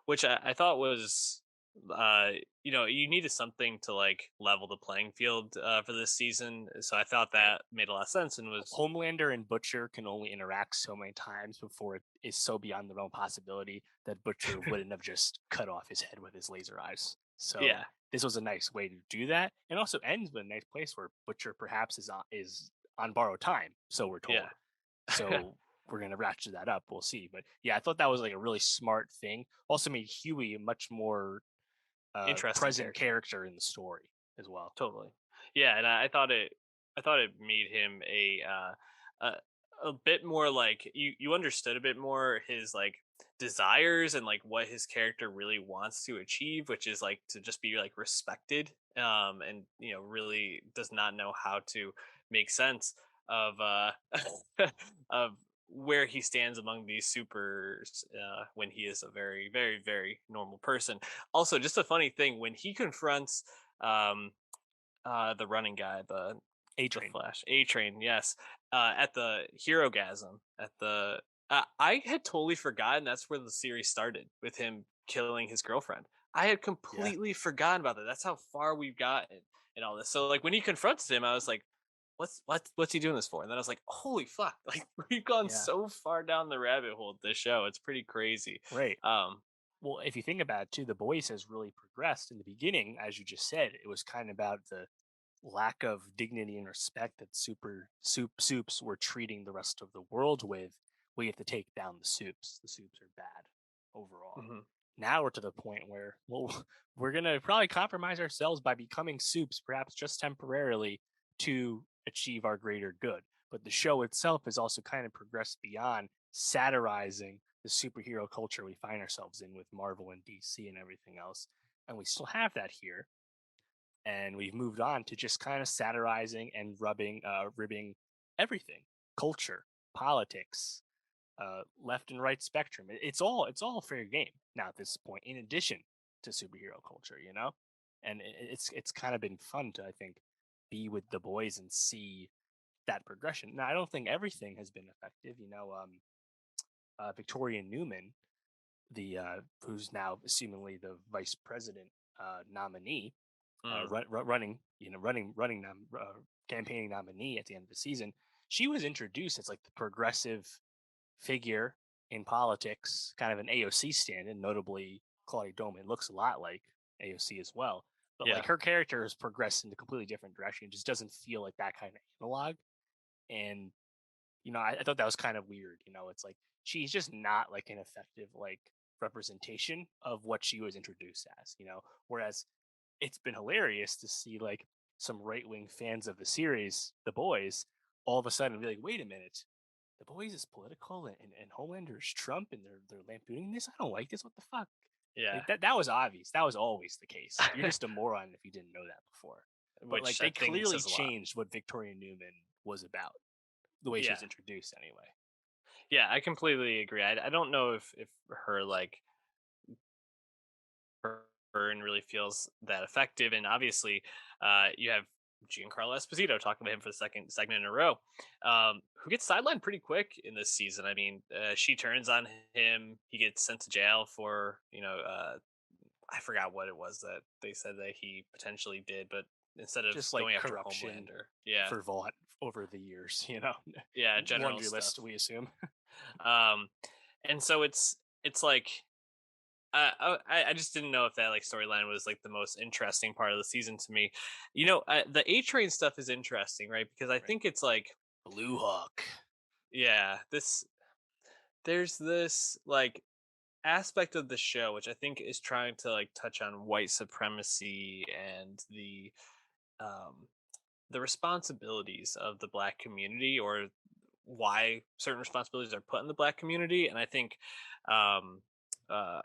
Which I thought was uh you needed something to like level the playing field for this season, so I thought Right. that made a lot of sense and was Homelander and Butcher can only interact so many times before it is so beyond the realm possibility that Butcher wouldn't have just cut off his head with his laser eyes. So yeah. this was a nice way to do that, and also ends with a nice place where Butcher perhaps is on borrowed time, so we're Yeah. told. So we're gonna ratchet that up. We'll see, but yeah, I thought that was like a really smart thing. Also made Huey a much more Interesting present character. character in the story as well. Totally. Yeah, and I thought it made him a bit more like you understood a bit more his like desires and like what his character really wants to achieve, which is like to just be like respected, and really does not know how to make sense of of where he stands among these supers, when he is a very very very normal person. Also, just a funny thing when he confronts um the running guy, A the Train. Flash, A Train, yes, at the hero gasm, at the I had totally forgotten that's where the series started with him killing his girlfriend. I had Yeah, completely forgotten about that. That's how far we've gotten and all this. So like when he confronts him, I was like, what's he doing this for? And then I was like, holy fuck! Like we've gone yeah, so far down the rabbit hole with this show. It's pretty crazy. right. Um, Well, if you think about it too, The Boys has really progressed. In the beginning, as you just said, it was kind of about the lack of dignity and respect that soups were treating the rest of the world with. We have to take down the soups. The soups are bad overall. mhm. Now we're to the point where, well, we're gonna probably compromise ourselves by becoming soups, perhaps just temporarily, to achieve our greater good. But the show itself has also kind of progressed beyond satirizing the superhero culture we find ourselves in with Marvel and DC and everything else. And we still have that here. And we've moved on to just kind of satirizing and ribbing everything, culture, politics, left and right spectrum. It's all fair game now at this point. In addition to superhero culture, and it's kind of been fun to, I think, be with the boys and see that progression. Now I don't think everything has been effective. Victoria Newman, the who's now seemingly the vice president nominee. Mm. Campaigning nominee at the end of the season. She was introduced as like the progressive figure in politics, kind of an AOC stand, and notably Claudia Doman looks a lot like AOC as well. But Yeah. like her character has progressed in a completely different direction. It just doesn't feel like that kind of analog. And I thought that was kind of weird. It's like she's just not like an effective like representation of what she was introduced as. Whereas it's been hilarious to see like some right wing fans of the series, The Boys, all of a sudden be like, wait a minute, The Boys is political and Homelander is Trump and they're lampooning this. I don't like this. What the fuck? Yeah. Like that was obvious. That was always the case. You're just a moron if you didn't know that before. But like Which I they think clearly says a lot. changed what Victoria Newman was about, the way she Yeah. was introduced anyway. Yeah, I completely agree. I don't know if her like burn really feels that effective. And obviously, you have Giancarlo Esposito talking about him for the second segment in a row, who gets sidelined pretty quick in this season. I mean, she turns on him. He gets sent to jail for, I forgot what it was that they said that he potentially did, but instead of Just like going after corruption Homelander, yeah, for Vaught over the years, yeah, general laundry stuff. list, we assume. Um, and so it's like I just didn't know if that like storyline was like the most interesting part of the season to me. The A Train stuff is interesting, right? Because I Right. think it's like, Blue Hawk. yeah, there's this like aspect of the show which I think is trying to like touch on white supremacy and um the responsibilities of the black community, or why certain responsibilities are put in the black community. And I think um Laz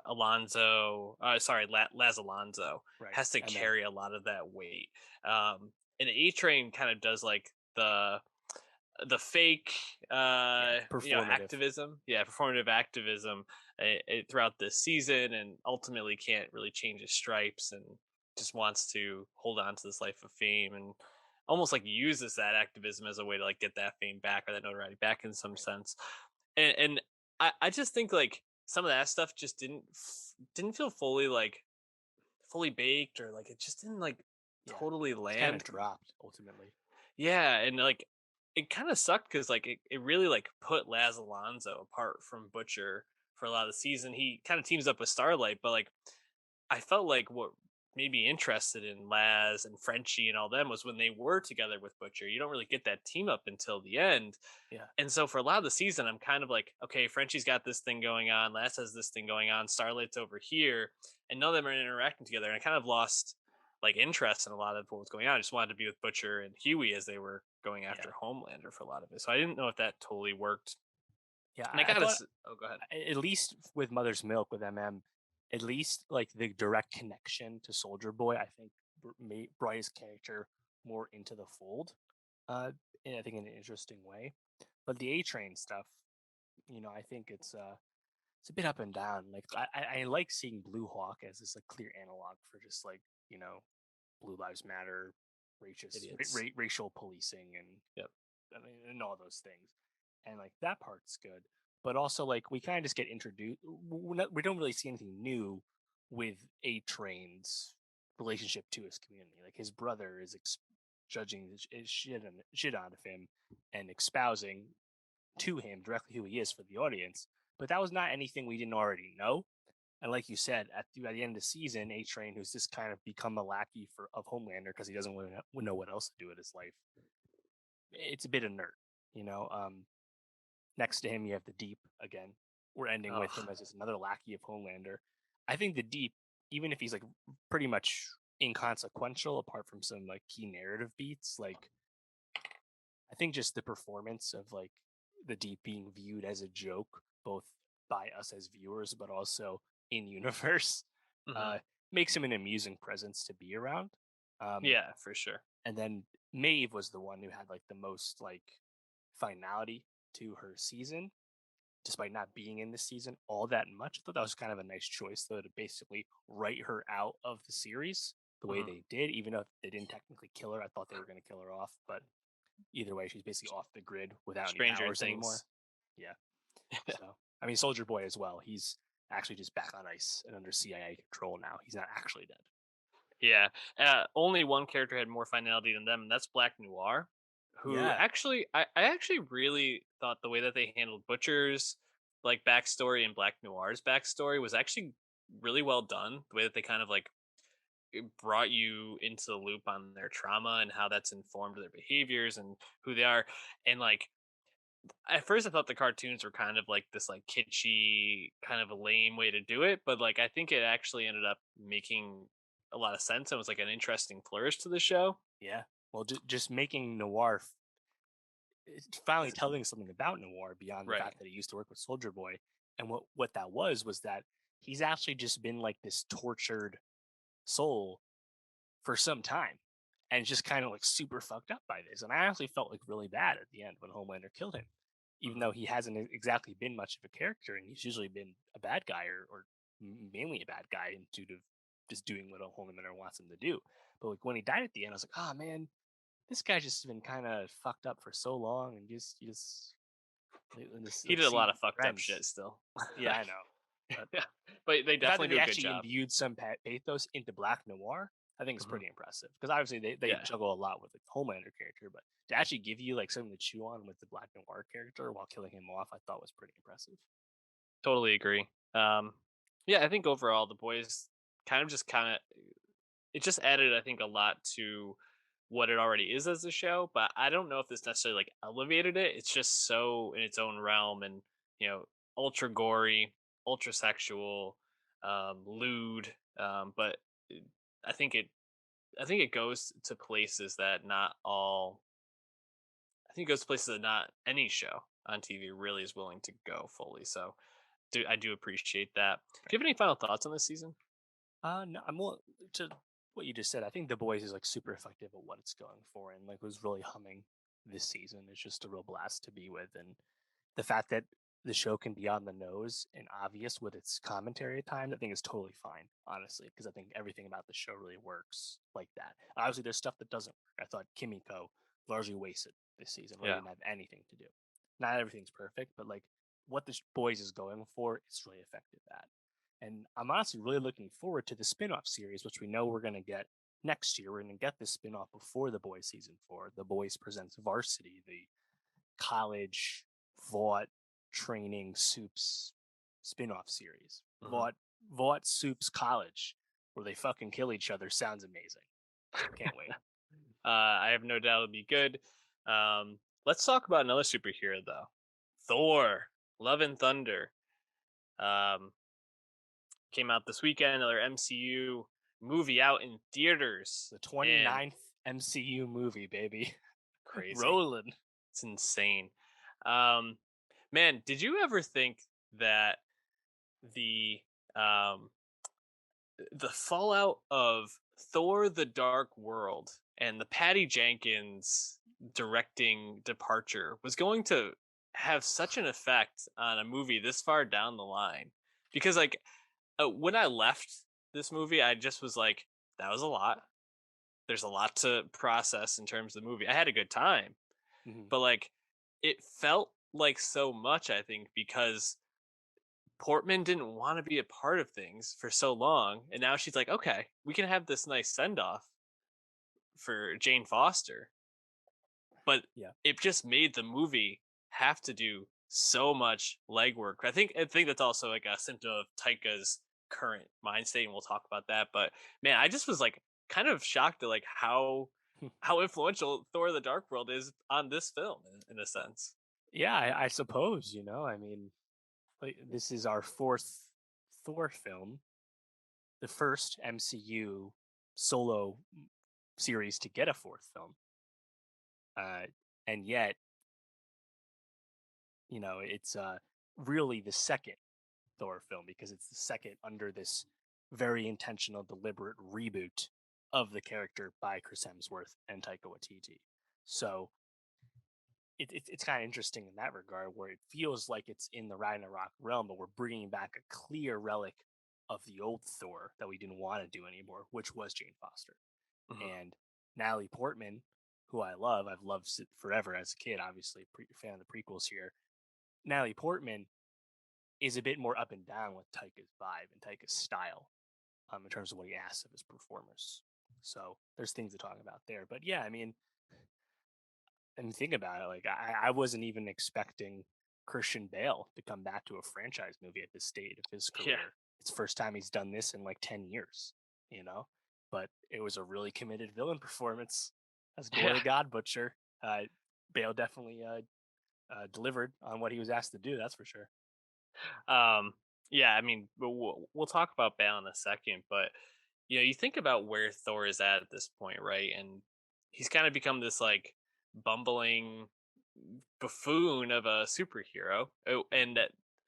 Alonso Right. has to MM. carry a lot of that weight. And A Train kind of does like the fake Yeah. Performative. activism, yeah, performative activism throughout this season, and ultimately can't really change his stripes and just wants to hold on to this life of fame, and almost like uses that activism as a way to like get that fame back or that notoriety back in some Right. sense. And I just think like some of that stuff just didn't feel fully baked, or like it just didn't like Yeah. totally It's kind land. of dropped ultimately. Yeah, and like it kind of sucked because like it really like put Laz Alonso apart from Butcher for a lot of the season. He kind of teams up with Starlight, but like I felt like what made me interested in Laz and Frenchie and all them was when they were together with Butcher. You don't really get that team up until the end. Yeah. And so for a lot of the season, I'm kind of like, okay, Frenchie's got this thing going on, Laz has this thing going on, Starlight's over here, and none of them are interacting together. And I kind of lost like interest in a lot of what was going on. I just wanted to be with Butcher and Huey as they were going Yeah. after Homelander for a lot of it. So I didn't know if that totally worked. Yeah. And I I gotta, thought oh, go ahead. at least with Mother's Milk with MM, at least like the direct connection to Soldier Boy, I think brought his character more into the fold. And I think in an interesting way. But the A Train stuff, I think it's a bit up and down. Like I like seeing Blue Hawk as this like clear analog for just like Blue Lives Matter, Idiots. racial policing, and Yep. and all those things, and like that part's good. But also like we kind of just get introduced. We don't really see anything new with A Train's relationship to his community. Like his brother is judging his shit out of him and espousing to him directly who he is for the audience. But that was not anything we didn't already know. And like you said, by the end of the season, A Train, who's just kind of become a lackey of Homelander because he doesn't really know what else to do with his life, it's a bit inert, you know. Next to him, you have the Deep again. We're ending with him Oh, as just another lackey of Homelander. I think the Deep, even if he's like pretty much inconsequential apart from some like key narrative beats, like I think just the performance of like the Deep being viewed as a joke, both by us as viewers, but also in universe, mhm. uh, makes him an amusing presence to be around. Um, Yeah, for sure. and then Maeve was the one who had like the most like finality to her season, despite not being in this season all that much. I thought that was kind of a nice choice, though, to basically write her out of the series the way Mhm. they did, even if they didn't technically kill her. I thought they were going to kill her off, but either way, she's basically off the grid without any Stranger powers anymore. Things. Yeah. So, I mean, Soldier Boy as well. He's actually just back on ice and under CIA control now. He's not actually dead. Yeah. Only one character had more finality than them, and that's Black Noir, who Yeah, actually I actually really thought the way that they handled Butcher's like backstory and Black Noir's backstory was actually really well done. The way that they kind of like brought you into the loop on their trauma and how that's informed their behaviors and who they are. And like at first I thought the cartoons were kind of like this like kitschy kind of a lame way to do it, but like I think it actually ended up making a lot of sense and was like an interesting flourish to the show. yeah. Well, just making Noir it's finally Is- telling something about Noir beyond the Right. fact that he used to work with Soldier Boy. And what that was that he's actually just been like this tortured soul for some time, and just kind of like super fucked up by this. And I actually felt like really bad at the end when Homelander killed him, even Mhm. though he hasn't exactly been much of a character, and he's usually been a bad guy or mainly a bad guy due to just doing what a Homelander wants him to do. But like when he died at the end, I was like, oh man, this guy just been kind of fucked up for so long, and just and this He like did a lot seeing of fucked up shit friends. still. Yeah, I know, but Yeah. But they the fact definitely that do they a good actually job. imbued some pathos into Black Noir, I think is Mhm. pretty impressive. Because obviously they Yeah. juggle a lot with the Homelander character, but to actually give you like something to chew on with the Black Noir character while killing him off, I thought was pretty impressive. Totally agree. Yeah, I think overall the boys kind of it just added I think a lot to what it already is as a show, but I don't know if this necessarily like elevated it. It's just so in its own realm and ultra gory, ultra sexual, lewd. But it- I think it I think it goes to places that not all I think it goes to places that not any show on TV really is willing to go fully. So I do appreciate that. Do you have any final thoughts on this season? No, I'm more to what you just said. I think The Boys is like super effective at what it's going for, and like was really humming this season. It's just a real blast to be with, and the fact that the show can be on the nose and obvious with its commentary at times, I think is totally fine, honestly, because I think everything about the show really works like that. Obviously, there's stuff that doesn't work. I thought Kimiko largely wasted this season, really Yeah. didn't have anything to do. Not everything's perfect, but like what the boys is going for, it's really effective at. And I'm honestly really looking forward to the spin-off series, which we know we're going to get next year. We're going to get this spin-off before The Boys season 4. The Boys presents Varsity, the college Vought training soups spin-off series. Mhm. Vought Soups College, where they fucking kill each other, sounds amazing. Can't wait. I have no doubt it'll be good. Let's talk about another superhero though. Thor, Love and Thunder. Um, Came out this weekend. Another MCU movie out in theaters, The and 29th MCU movie, baby. crazy. Rolling. It's insane. Um, Man, did you ever think that the um the fallout of Thor: The Dark World and the Patty Jenkins directing departure was going to have such an effect on a movie this far down the line? Because like when I left this movie, I just was like, that was a lot. There's a lot to process in terms of the movie. I had a good time, Mhm. but like it felt like so much, I think, because Portman didn't want to be a part of things for so long, and now she's like, okay, we can have this nice send off for Jane Foster, but Yeah. it just made the movie have to do so much legwork. I think that's also like a symptom of Taika's current mind state, and we'll talk about that. But man, I just was like kind of shocked at like how influential Thor: The Dark World is on this film in a sense. Yeah, I suppose, I mean, like, this is our fourth Thor film, the first MCU solo series to get a fourth film. Uh, and yet, it's really the second Thor film because it's the second under this very intentional, deliberate reboot of the character by Chris Hemsworth and Taika Waititi. So it's kind of interesting in that regard, where it feels like it's in the Ragnarok realm, but we're bringing back a clear relic of the old Thor that we didn't want to do anymore, which was Jane Foster. Mhm. And Natalie Portman, who I love, I've loved forever as a kid, obviously, fan of the prequels here. Natalie Portman is a bit more up and down with Taika's vibe and Taika's style in terms of what he asks of his performers. So there's things to talk about there. But yeah, I mean, and think about it, like I wasn't even expecting Christian Bale to come back to a franchise movie at this stage of his Yeah. career. It's the first time he's done this in like 10 years, you know? But it was a really committed villain performance as Gore Yeah. the God Butcher. Bale definitely delivered on what he was asked to do, that's for sure. Um, yeah, I mean, we'll talk about Bale in a second, but you think about where Thor is at this point, right? And he's kind of become this like bumbling buffoon of a superhero. Oh, and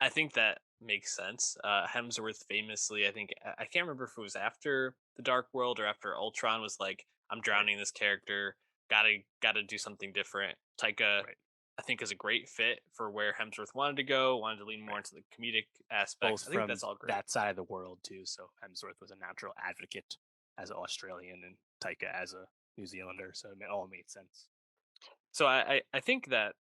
I think that makes sense. Hemsworth famously, I think I can't remember if it was after the Dark World or after Ultron, was like, "I'm Right, drowning this character. Gotta do something different." Taika, right, I think, is a great fit for where Hemsworth wanted to go. Wanted to lean more right. into the comedic Both aspects. I think from that's all great. that side of the world too. So Hemsworth was a natural advocate as an Australian and Taika as a New Zealander. So it all made sense. So I think that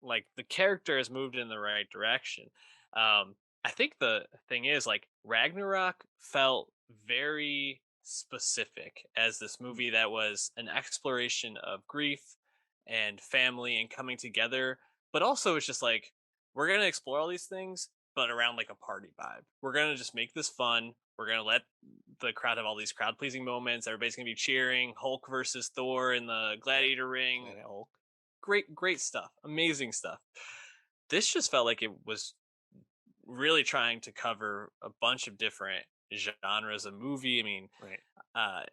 like the character has moved in the right direction. I think the thing is like Ragnarok felt very specific as this Mm, movie that was an exploration of grief and family and coming together, but also it's just like we're gonna explore all these things, but around like a party vibe. We're gonna just make this fun. We're gonna let the crowd have all these crowd pleasing moments. Everybody's gonna be cheering. Hulk versus Thor in the right. gladiator ring. Planet Hulk. Great stuff, amazing stuff. This just felt like it was really trying to cover a bunch of different genres of movie. I mean, Right. uh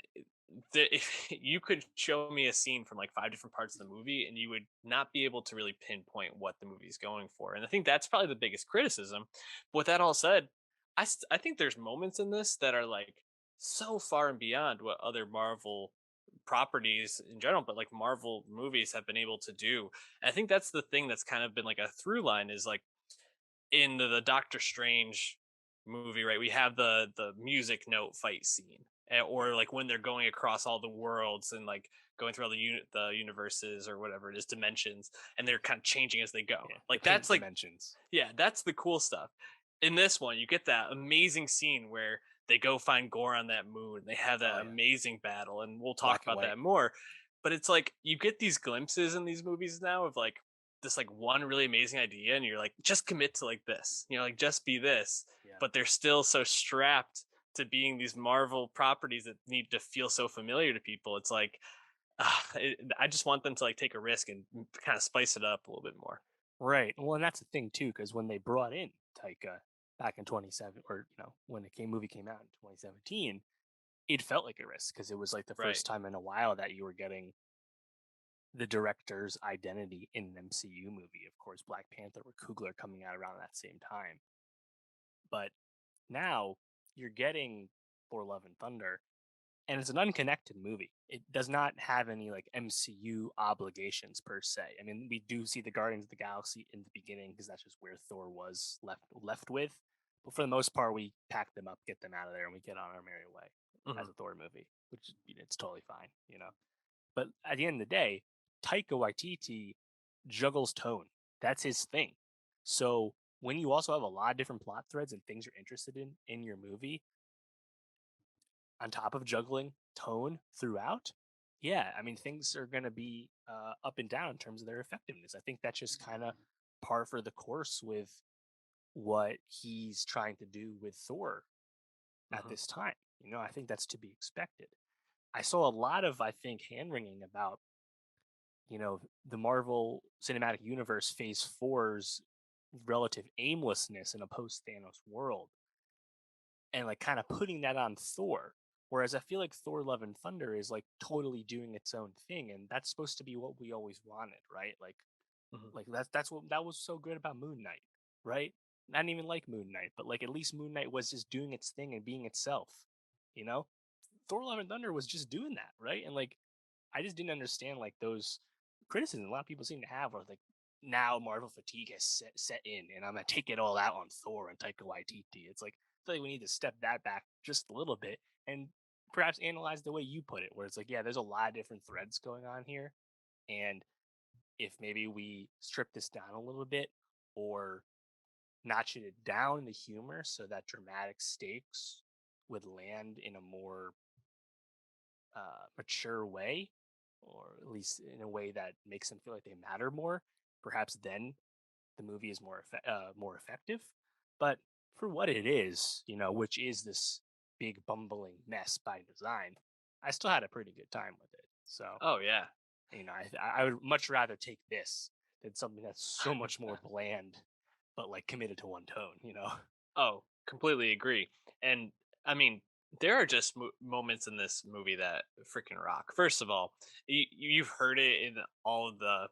if you could show me a scene from like five different parts of the movie and you would not be able to really pinpoint what the movie is going for, and I think that's probably the biggest criticism. But with that all said, I think there's moments in this that are like so far and beyond what other Marvel properties in general, but like Marvel movies have been able to do. And I think that's the thing that's kind of been like a through line is like in the Doctor Strange movie, right? We have the music note fight scene, or Right. like when they're going across all the worlds and like going through all the universes or whatever it is, dimensions, and they're kind of changing as they go. Yeah. The Like pink that's like, dimensions. yeah, that's the cool stuff. In this one, you get that amazing scene where they go find Gore on that moon. They have Oh that yeah. amazing battle, and we'll talk Black and about white. that more. But it's like you get these glimpses in these movies now of like this like one really amazing idea, and you're like, just commit to like this, like just be this. Yeah. But they're still so strapped to being these Marvel properties that need to feel so familiar to people. It's like I just want them to like take a risk and kind of spice it up a little bit more. Right. Well, and that's the thing too, because when they brought in Taika back in 27, or when the movie came out in 2017, it felt like a risk because it was like the Right. first time in a while that you were getting the director's identity in an MCU movie. Of course, Black Panther with Coogler coming out around that same time. But now you're getting Thor Love and Thunder, and it's an unconnected movie. It does not have any like MCU obligations per se. I mean, we do see the Guardians of the Galaxy in the beginning because that's just where Thor was left with. But for the most part, we pack them up, get them out of there, and we get on our merry way Hmm. as a Thor movie, which it's totally fine. But at the end of the day, Taika Waititi juggles tone. That's his thing. So when you also have a lot of different plot threads and things you're interested in your movie, on top of juggling tone throughout, yeah, I mean things are going to be up and down in terms of their effectiveness. I think that's just kind of par for the course with what he's trying to do with Thor at Hmm. this time. I think that's to be expected. I saw a lot of, I think, hand wringing about the Marvel Cinematic Universe Phase Four's relative aimlessness in a post Thanos world, and like kind of putting that on Thor. Whereas I feel like Thor: Love and Thunder is like totally doing its own thing, and that's supposed to be what we always wanted, right? Hmm. Like that's what that was so good about Moon Knight, right? I didn't even like Moon Knight, but like at least Moon Knight was just doing its thing and being itself, you know. Thor: Love and Thunder was just doing that, right? And like I just didn't understand like those criticisms a lot of people seem to have, where like now Marvel fatigue has set in, and I'm gonna take it all out on Thor and Taika Waititi. It's like I feel like we need to step that back just a little bit and perhaps analyze the way you put it, where it's like, yeah, there's a lot of different threads going on here, and if maybe we strip this down a little bit or notch it down in the humor so that dramatic stakes would land in a more mature way, or at least in a way that makes them feel like they matter more, perhaps then the movie is more effective. But for what it is, which is this big bumbling mess by design, I still had a pretty good time with it. So Oh yeah. I would much rather take this than something that's so much more bland, but like committed to one tone. Oh, completely agree. And I mean, there are just moments in this movie that freaking rock. First of all, you've heard it in all of the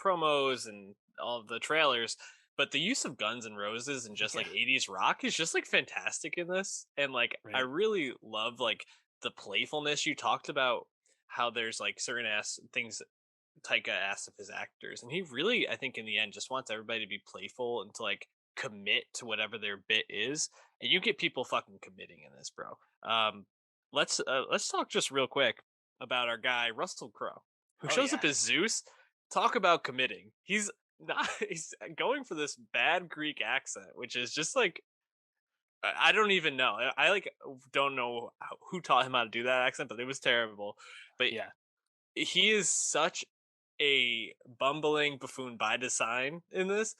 promos and all of the trailers, but the use of Guns and Roses and just Yeah, like 80s rock is just like fantastic in this. And like I right. really love like the playfulness. You talked about how there's like certain ass things Taika asks of his actors, and he really, I think, in the end, just wants everybody to be playful and to like commit to whatever their bit is. And you get people fucking committing in this, bro. Let's talk just real quick about our guy Russell Crowe, who Oh shows yeah, up as Zeus. Talk about committing. He's not. He's going for this bad Greek accent, which is just like I don't even know. I like don't know who taught him how to do that accent, but it was terrible. But yeah. he is such a bumbling buffoon by design in this,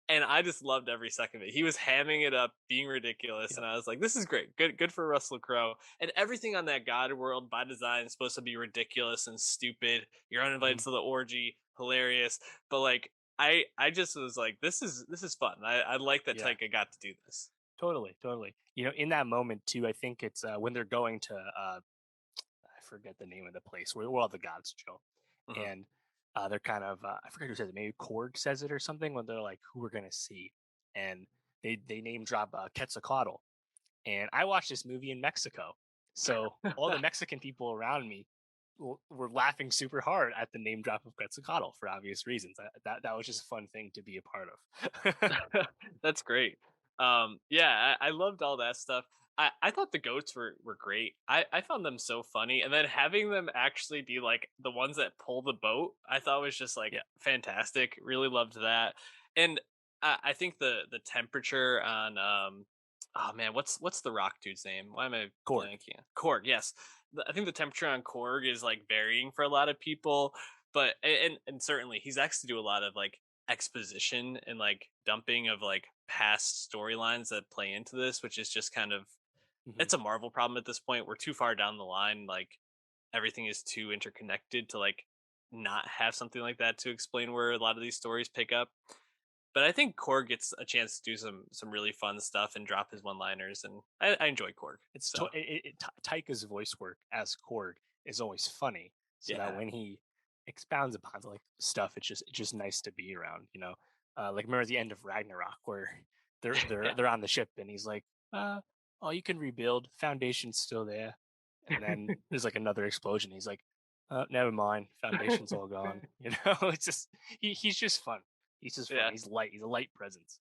and I just loved every second of it. He was hamming it up, being ridiculous, Yep. and I was like, "This is great, good for Russell Crowe." And everything on that God world by design is supposed to be ridiculous and stupid. You're uninvited Mhm. to the orgy, hilarious, but like. I just was like, this is fun. I like that Yeah. Taika got to do this. Totally, totally. In that moment too, I think it's when they're going to I forget the name of the place where all the gods chill, Mhm. and they're kind of I forget who says it. Maybe Korg says it or something when they're like, "Who we're gonna see," and they name drop Quetzalcoatl. And I watched this movie in Mexico, so all the Mexican people around me were laughing super hard at the name drop of Quetzalcoatl for obvious reasons. That was just a fun thing to be a part of. That's great. Yeah, I loved all that stuff. I thought the goats were great. I found them so funny, and then having them actually be like the ones that pull the boat, I thought was just like Yeah, fantastic. Really loved that, and I think the temperature on oh man, what's the rock dude's name? Why am I Korg. blanking? Korg, yes. I think the temperature on Korg is like varying for a lot of people, but and certainly he's asked to do a lot of like exposition and like dumping of like past storylines that play into this, which is just kind of Hmm. it's a Marvel problem at this point. We're too far down the line. Like everything is too interconnected to like not have something like that to explain where a lot of these stories pick up. But I think Korg gets a chance to do some really fun stuff and drop his one liners, and I enjoy Korg. It's So Taika's voice work as Korg is always funny, so that yeah, when he expounds upon like stuff, it's just nice to be around. Like remember the end of Ragnarok where they're they're yeah, they're on the ship and he's like, "Oh, you can rebuild. Foundation's still there," and then there's like another explosion. He's like, "Never mind. Foundation's all gone." It's just he's just fun. He's just fun. yeah, He's light. He's a light presence.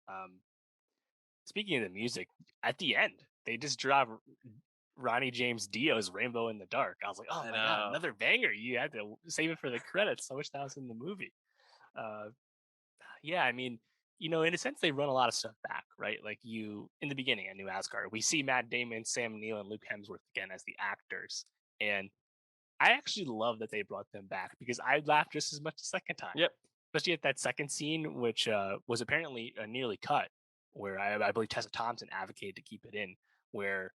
Um, Speaking of the music, at the end, they just drop Ronnie James Dio's "Rainbow in the Dark." I was like, "Oh I my god, know. another banger!" You had to save it for the credits. I wish that was in the movie. Uh, yeah, I mean, in a sense, they run a lot of stuff back, right? Like in the beginning at New Asgard, we see Matt Damon, Sam Neill, and Luke Hemsworth again as the actors, and I actually love that they brought them back because I laughed just as much the second time, Yep. especially at that second scene, which was apparently nearly cut, where I believe Tessa Thompson advocated to keep it in, where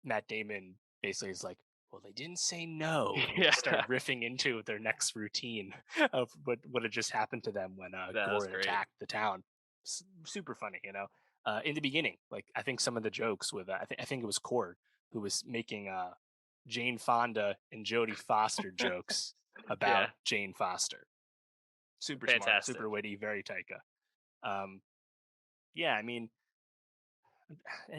Matt Damon basically is like, "Well, they didn't say no," and they Yeah, just start riffing into their next routine of what had just happened to them when that Gore was had great. attacked the town. Super funny. In the beginning, like I think some of the jokes with I think it was Cord who was making Jane Fonda and Jodie Foster jokes about Yeah, Jane Foster. Super smart, fantastic. super witty, very Taika. Um, yeah, I mean,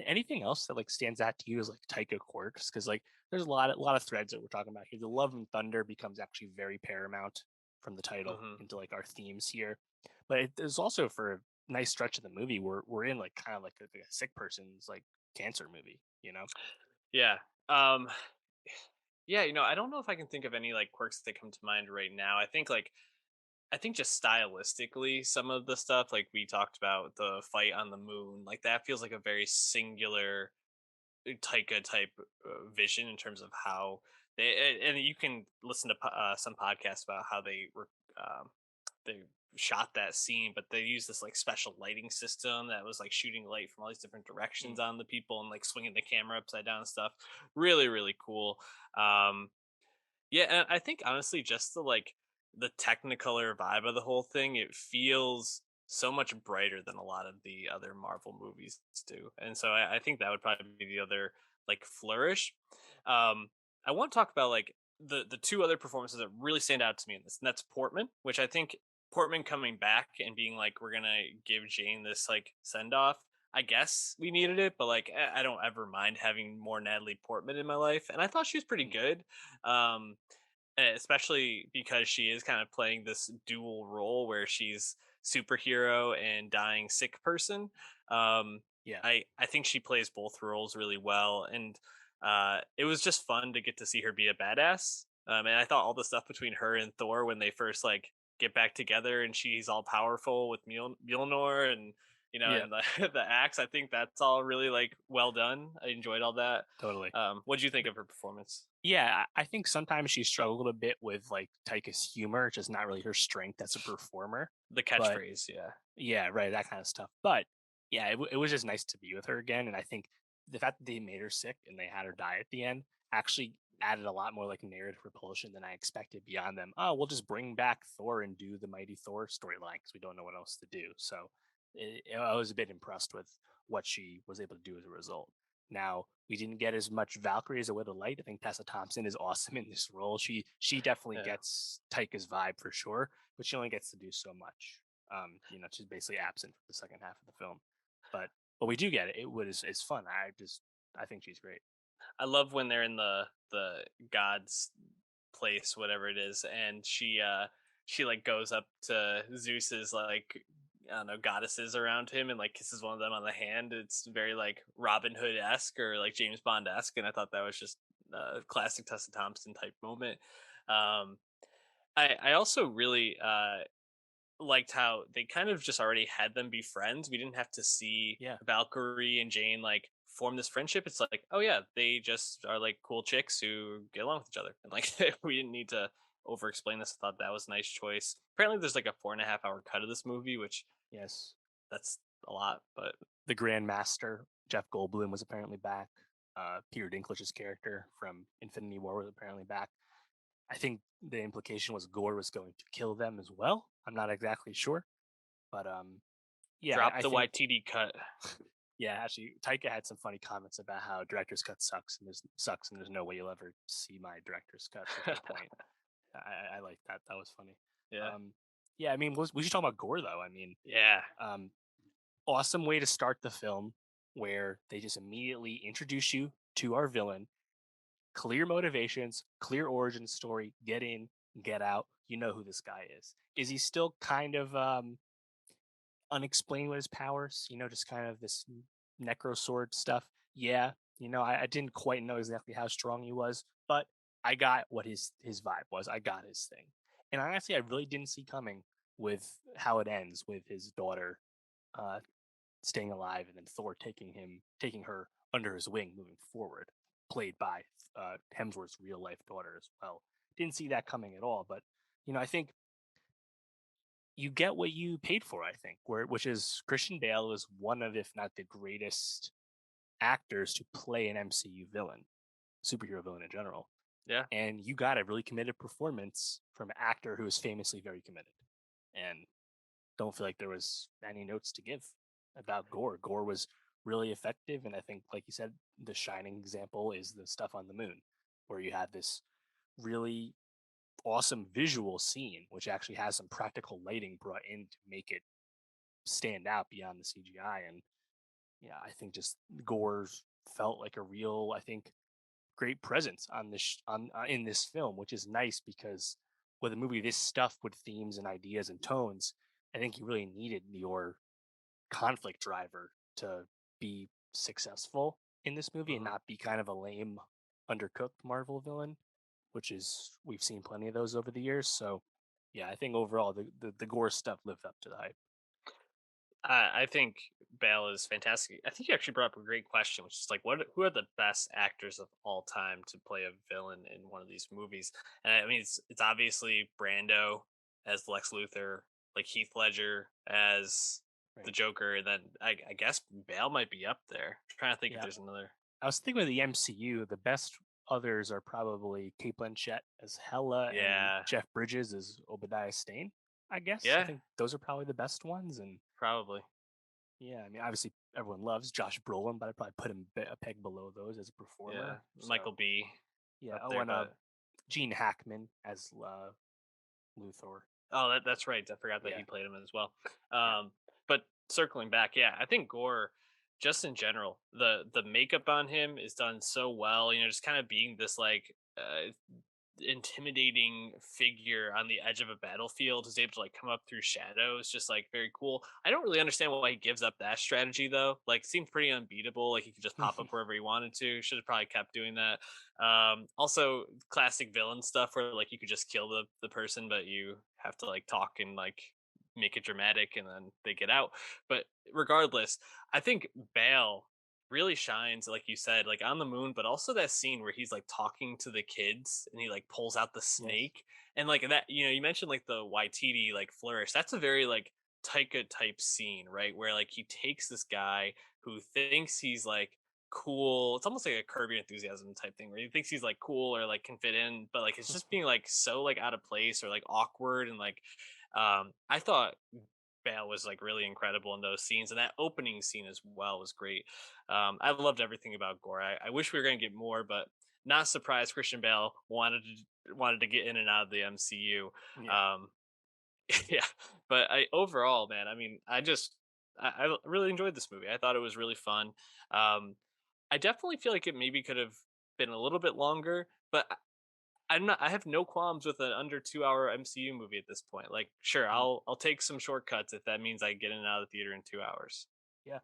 anything else that like stands out to you as like Taika quirks? Because like there's a lot of threads that we're talking about here. The Love and Thunder becomes actually very paramount from the title Hmm. into like our themes here, but there's also for a nice stretch of the movie we're in like kind of like a sick person's like cancer movie. Yeah. Yeah, I don't know if I can think of any like quirks that come to mind right now. I think just stylistically, some of the stuff like we talked about the fight on the moon, like that feels like a very singular Taika type vision in terms of how and you can listen to some podcasts about how they shot that scene, but they used this like special lighting system that was like shooting light from all these different directions Mm. on the people and like swinging the camera upside down and stuff. Really, really cool. Um, yeah, and I think honestly, just the Technicolor vibe of the whole thing, it feels so much brighter than a lot of the other Marvel movies do, and so I think that would probably be the other like flourish. Um, I want to talk about like the two other performances that really stand out to me in this, and that's Portman, which I think Portman coming back and being like, we're gonna give Jane this like send off. I guess we needed it, but like I don't ever mind having more Natalie Portman in my life, and I thought she was pretty Mm. good. Um, especially because she is kind of playing this dual role where she's superhero and dying sick person. Um, Yeah. I think she plays both roles really well, and it was just fun to get to see her be a badass. And I thought all the stuff between her and Thor when they first like get back together and she's all powerful with Mjolnir and Yeah. and the the axe. I think that's all really like well done. I enjoyed all that. Totally. What do you think of her performance? Yeah, I think sometimes she struggled a bit with like Taika's humor, just not really her strength as a performer. The But catchphrase, yeah. yeah, right, that kind of stuff. But yeah, it was just nice to be with her again. And I think the fact that they made her sick and they had her die at the end actually added a lot more like narrative propulsion than I expected beyond them. Oh, we'll just bring back Thor and do the Mighty Thor storyline because we don't know what else to do. So I was a bit impressed with what she was able to do as a result. Now we didn't get as much Valkyrie as I would have liked. I think Tessa Thompson is awesome in this role. She definitely Yeah. gets Taika's vibe for sure, but she only gets to do so much. She's basically absent for the second half of the film. But we do get it. It was it's fun. I think she's great. I love when they're in the god's place, whatever it is, and she like goes up to Zeus's like I don't know goddesses around him and like kisses one of them on the hand. It's very like Robin Hood esque or like James Bond esque, and I thought that was just a classic Tessa Thompson type moment. Um, I also really liked how they kind of just already had them be friends. We didn't have to see Yeah, Valkyrie and Jane like form this friendship. It's like, oh yeah, they just are like cool chicks who get along with each other. And like we didn't need to over explain this. I thought that was a nice choice. Apparently there's like a 4.5 hour cut of this movie, which yes. that's a lot, but The Grand Master Jeff Goldblum was apparently back. Peter Dinklage's character from Infinity War was apparently back. I think the implication was Gore was going to kill them as well. I'm not exactly sure, but yeah, drop I the think YTD cut. yeah, actually, Taika had some funny comments about how director's cut sucks, and there's no way you'll ever see my director's cut. Was the point? I like that. That was funny. Yeah. Um, yeah, I mean, we should talk about Gore though. I mean, Yeah. um, awesome way to start the film where they just immediately introduce you to our villain, clear motivations, clear origin story, get in, get out. You know who this guy is. Is he still kind of unexplained with his powers? Just kind of this necro sword stuff. Yeah, I didn't quite know exactly how strong he was, but I got what his vibe was. I got his thing. And honestly, I really didn't see coming with how it ends with his daughter uh, staying alive, and then Thor taking her under his wing moving forward, played by Hemsworth's real life daughter as well. Didn't see that coming at all, but I think you get what you paid for. I think, which is Christian Bale is one of, if not the greatest actors to play an MCU villain, superhero villain in general, Yeah. and you got a really committed performance from an actor who is famously very committed, and don't feel like there was any notes to give about Gore. Gore was really effective, and I think, like you said, the shining example is the stuff on the moon, where you have this really awesome visual scene, which actually has some practical lighting brought in to make it stand out beyond the CGI. And yeah, I think just Gore's felt like a real, I think, great presence on this on in this film, which is nice because with a movie this stuff with themes and ideas and tones, I think you really needed your conflict driver to be successful in this movie and Mhm. not be kind of a lame, undercooked Marvel villain, which is we've seen plenty of those over the years. So yeah, I think overall the Gore stuff lived up to the hype. I think Bale is fantastic. I think you actually brought up a great question, which is like, who are the best actors of all time to play a villain in one of these movies? And I mean, it's obviously Brando as Lex Luthor, like Heath Ledger as the Right. Joker, and then I guess Bale might be up there. I'm trying to think if Yeah. there's another. I was thinking with the MCU, the best others are probably Kate Blanchett as Hela and Yeah, Jeff Bridges as Obadiah Stane. I guess I yeah, think those are probably the best ones. And probably. yeah, I mean, obviously everyone loves Josh Brolin, but I'd probably put him a peg below those as a Yeah, performer. Michael So B. yeah. up Oh, there, and but Gene Hackman as Luthor. oh, that's right. I forgot that he Yeah, played him as well. yeah, But circling back, yeah, I think Gore, just in general, the makeup on him is done so well. You know, just kind of being this like intimidating figure on the edge of a battlefield who's able to like come up through shadows, just like very cool. I don't really understand why he gives up that strategy though. Like, seemed pretty unbeatable. Like he could just pop up wherever he wanted to. Should have probably kept doing that. Also, classic villain stuff where like you could just kill the person, but you have to like talk and like make it dramatic, and then they get out. But regardless, I think Bale really shines, like you said, like on the moon, but also that scene where he's like talking to the kids and he like pulls out the yes, snake. And like that, you know, you mentioned like the Waititi like flourish. That's a very like Taika type scene, right? Where like he takes this guy who thinks he's like cool. It's almost like a Curb Your Enthusiasm type thing where he thinks he's like cool or like can fit in, but like it's just being like so like out of place or like awkward. And like I thought Bale was like really incredible in those scenes, and that opening scene as well was great. I loved everything about Gore. I wish we were going to get more, but not surprised Christian Bale wanted to get in and out of the MCU. yeah. Um, yeah, but I overall, man, I mean, I really enjoyed this movie. I thought it was really fun. Um, I definitely feel like it maybe could have been a little bit longer, but I'm not. I have no qualms with an under 2 hour MCU movie at this point. Like, sure, Mhm. I'll take some shortcuts if that means I get in and out of the theater in 2 hours. Yeah,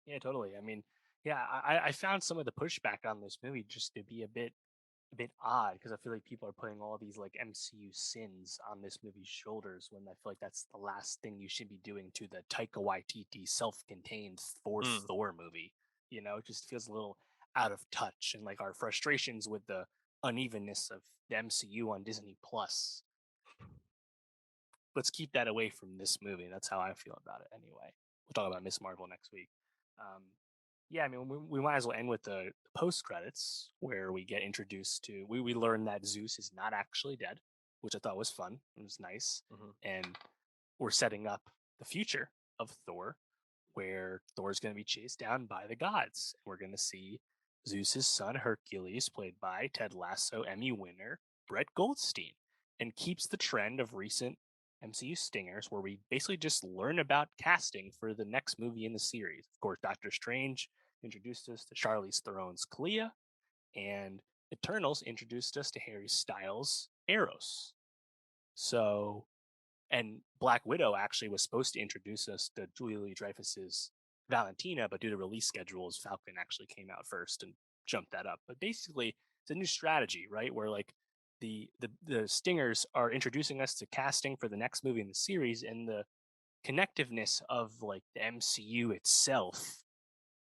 yeah, totally. I mean, yeah, I found some of the pushback on this movie just to be a bit odd because I feel like people are putting all these like MCU sins on this movie's shoulders when I feel like that's the last thing you should be doing to the Taika Waititi self-contained fourth Mm. Thor movie. You know, it just feels a little out of touch, and like our frustrations with the unevenness of the MCU on Disney Plus. Let's keep that away from this movie. That's how I feel about it anyway. We'll talk about Miss Marvel next week. Um, yeah, I mean, we might as well end with the post credits where we get introduced to. We learn that Zeus is not actually dead, which I thought was fun. It was nice, Hmm. and we're setting up the future of Thor, where Thor's going to be chased down by the gods. We're going to see Zeus's son Hercules, played by Ted Lasso Emmy winner Brett Goldstein, and keeps the trend of recent MCU stingers where we basically just learn about casting for the next movie in the series. Of course, Doctor Strange introduced us to Charlize Theron's Clea, and Eternals introduced us to Harry Styles' Eros. So, and Black Widow actually was supposed to introduce us to Julia Louis Dreyfus's Valentina, but due to release schedules, Falcon actually came out first and jumped that up. But basically, it's a new strategy, right? Where like the stingers are introducing us to casting for the next movie in the series, and the connectiveness of like the MCU itself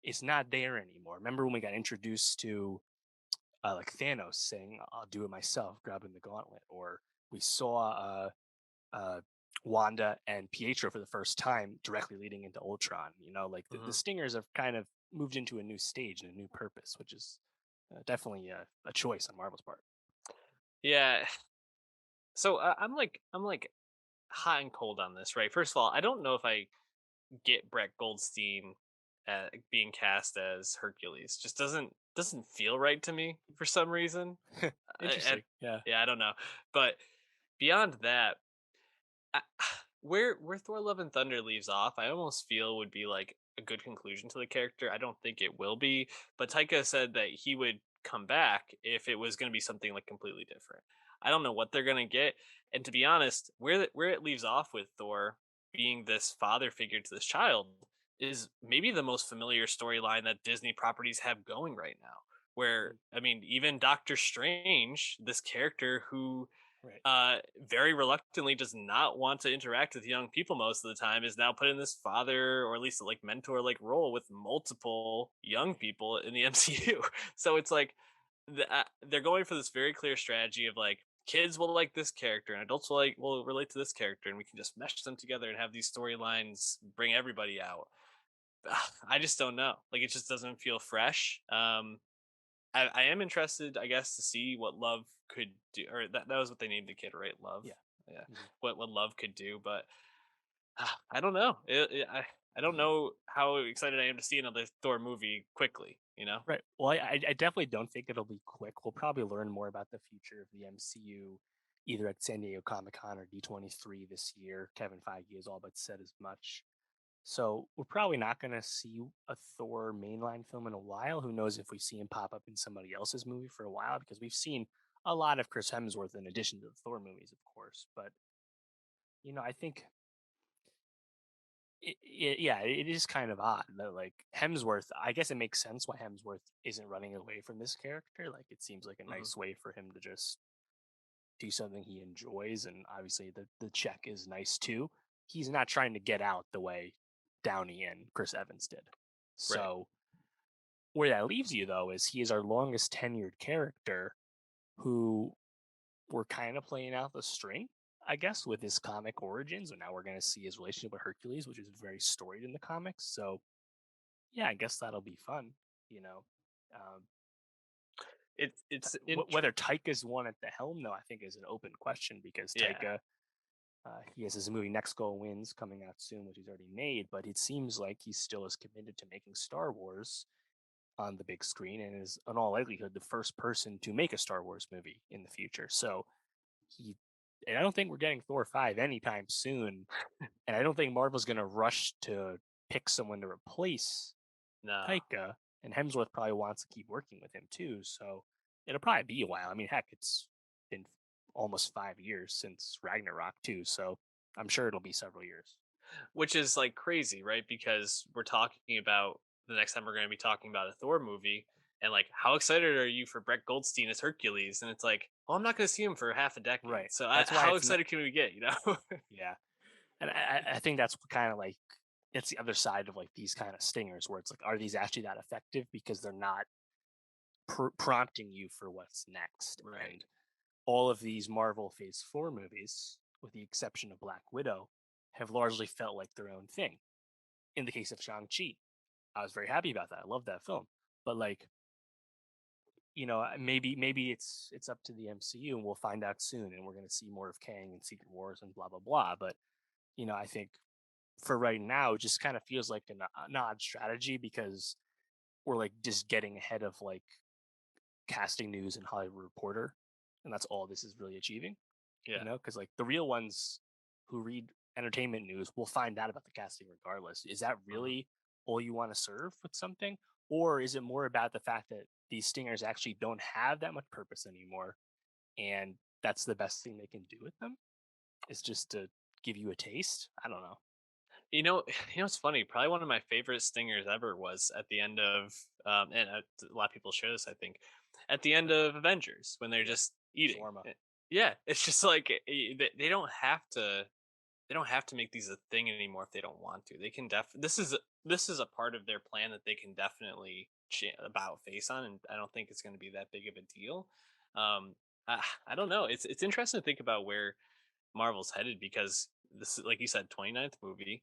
is not there anymore. Remember when we got introduced to like Thanos saying, "I'll do it myself," grabbing the gauntlet, or we saw uh, Wanda and Pietro for the first time directly leading into Ultron. You know, like the Hmm. Stingers have kind of moved into a new stage and a new purpose, which is definitely a choice on Marvel's part. Yeah. So I'm like hot and cold on this, right? First of all, I don't know if I get Brett Goldstein being cast as Hercules. Just doesn't feel right to me for some reason. I, Interesting. Yeah. yeah, I don't know. But beyond that, I, where Thor: Love and Thunder leaves off, I almost feel would be like a good conclusion to the character. I don't think it will be, but Taika said that he would come back if it was going to be something like completely different. I don't know what they're going to get, and to be honest, where it leaves off with Thor being this father figure to this child is maybe the most familiar storyline that Disney properties have going right now. Where Mm. I mean, even Doctor Strange, this character who Right. very reluctantly does not want to interact with young people most of the time, is now put in this father or at least like mentor like role with multiple young people in the MCU. So it's like they're going for this very clear strategy of like kids will like this character and adults will relate to this character, and we can just mesh them together and have these storylines bring everybody out. I just don't know. Like it just doesn't feel fresh. I am interested, I guess, to see what Love could do, or that was what they named the kid, right? Love, Yeah. yeah. Mhm. What Love could do, but I don't know. I don't know how excited I am to see another Thor movie quickly. You know? Right. Well, I definitely don't think it'll be quick. We'll probably learn more about the future of the MCU either at San Diego Comic Con or D23 this year. Kevin Feige has all but said as much. So we're probably not going to see a Thor mainline film in a while. Who knows if we see him pop up in somebody else's movie for a while, because we've seen a lot of Chris Hemsworth in addition to the Thor movies, of course. But, I think yeah, it is kind of odd that like Hemsworth. I guess it makes sense why Hemsworth isn't running away from this character. Like it seems like a Hmm. nice way for him to just do something he enjoys, and obviously the check is nice too. He's not trying to get out the way Downey and Chris Evans did. Right. So where that leaves you though is he is our longest tenured character who we're kind of playing out the string, I guess, with his comic origins, and now we're going to see his relationship with Hercules, which is very storied in the comics. So yeah, I guess that'll be fun. You know, um, It's whether Taika's one at the helm, though, I think is an open question because yeah. Taika, he has his movie Next Goal Wins coming out soon, which he's already made, but it seems like he's still as committed to making Star Wars on the big screen and is, in all likelihood, the first person to make a Star Wars movie in the future. So he, and I don't think we're getting Thor 5 anytime soon. And I don't think Marvel's going to rush to pick someone to replace No. Taika, and Hemsworth probably wants to keep working with him too. So it'll probably be a while. I mean, heck, it's been almost 5 years since Ragnarok too. So I'm sure it'll be several years. Which is like crazy, right? Because we're talking about the next time we're going to be talking about a Thor movie, and like, how excited are you for Brett Goldstein as Hercules? And it's like, well, I'm not going to see him for half a decade. Right. So That's why how it's not. excited can we get? You know? Yeah. And I think that's kind of like it's the other side of like these kind of stingers where it's like, are these actually that effective because they're not prompting you for what's next? Right. And all of these Marvel Phase 4 movies, with the exception of Black Widow, have largely felt like their own thing. In the case of Shang-Chi, I was very happy about that. I love that film. But like, maybe it's up to the MCU and we'll find out soon and we're going to see more of Kang and Secret Wars and blah blah blah. But, I think for right now it just kind of feels like an odd strategy because we're like just getting ahead of like casting news and Hollywood Reporter, and that's all this is really achieving. Yeah. Because like the real ones who read entertainment news will find out about the casting regardless. Is that Mhm. really all you want to serve with something, or is it more about the fact that these stingers actually don't have that much purpose anymore, and that's the best thing they can do with them is just to give you a taste? I don't know. You know, it's funny. Probably one of my favorite stingers ever was at the end of, and a lot of people share this. I think at the end of Avengers when they're Yeah, just eating. shawarma. Yeah, it's just like they don't have to. They don't have to make these a thing anymore if they don't want to. They can this is a part of their plan that they can definitely about face on, and I don't think it's going to be that big of a deal. I don't know. It's interesting to think about where Marvel's headed because this is like you said, 29th movie.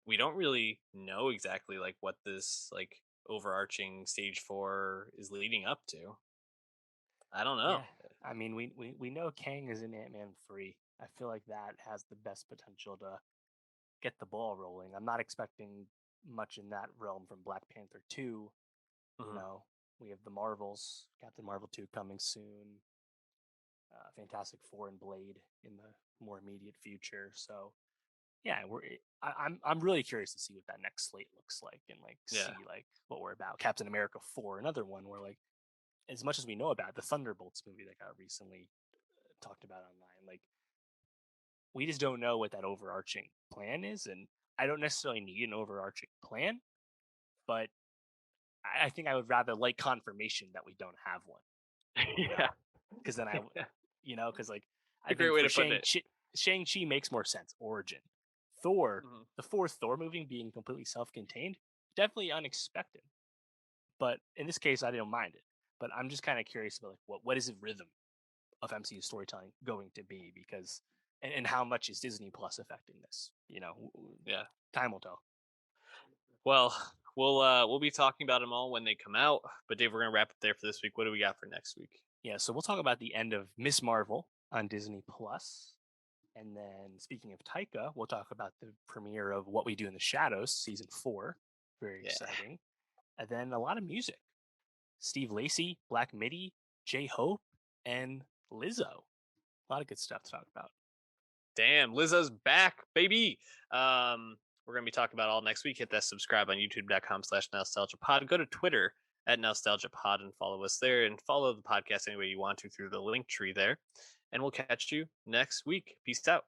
We don't really know exactly like what this like overarching stage 4 is leading up to. I don't Yeah, know. I mean, we know Kang is in Ant-Man 3. I feel like that has the best potential to get the ball rolling. I'm not expecting much in that realm from Black Panther 2. You Mhm. know, we have the Marvels, Captain Marvel 2 coming soon, Fantastic Four and Blade in the more immediate future. So yeah, I'm really curious to see what that next slate looks like and like Yeah. see like what we're about. Captain America 4, another one where like as much as we know about the Thunderbolts movie that got recently talked about online, like we just don't know what that overarching plan is, and I don't necessarily need an overarching plan, but I think I would rather like confirmation that we don't have one, you Yeah. know, because then I Yeah. you know, because like A I great think way for to put it. Shang-Chi makes more sense. Origin. Thor, Mhm. the fourth Thor movie being completely self-contained, definitely unexpected. But in this case, I don't mind it. But I'm just kind of curious about like what is the rhythm of MCU storytelling going to be because and how much is Disney Plus affecting this? You know, Yeah. time will tell. Well, we'll be talking about them all when they come out. But Dave, we're gonna wrap up there for this week. What do we got for next week? Yeah, so we'll talk about the end of Miss Marvel on Disney Plus. And then speaking of Taika, we'll talk about the premiere of What We Do in the Shadows, season 4. Very Yeah. exciting. And then a lot of music. Steve Lacy, Black Midi, J Hope, and Lizzo. A lot of good stuff to talk about. Damn, Lizzo's back, baby. We're gonna be talking about all next week. Hit that subscribe on youtube.com/nostalgiapod. Go to Twitter at nostalgiapod and follow us there, and follow the podcast any way you want to through the link tree there. And we'll catch you next week. Peace out.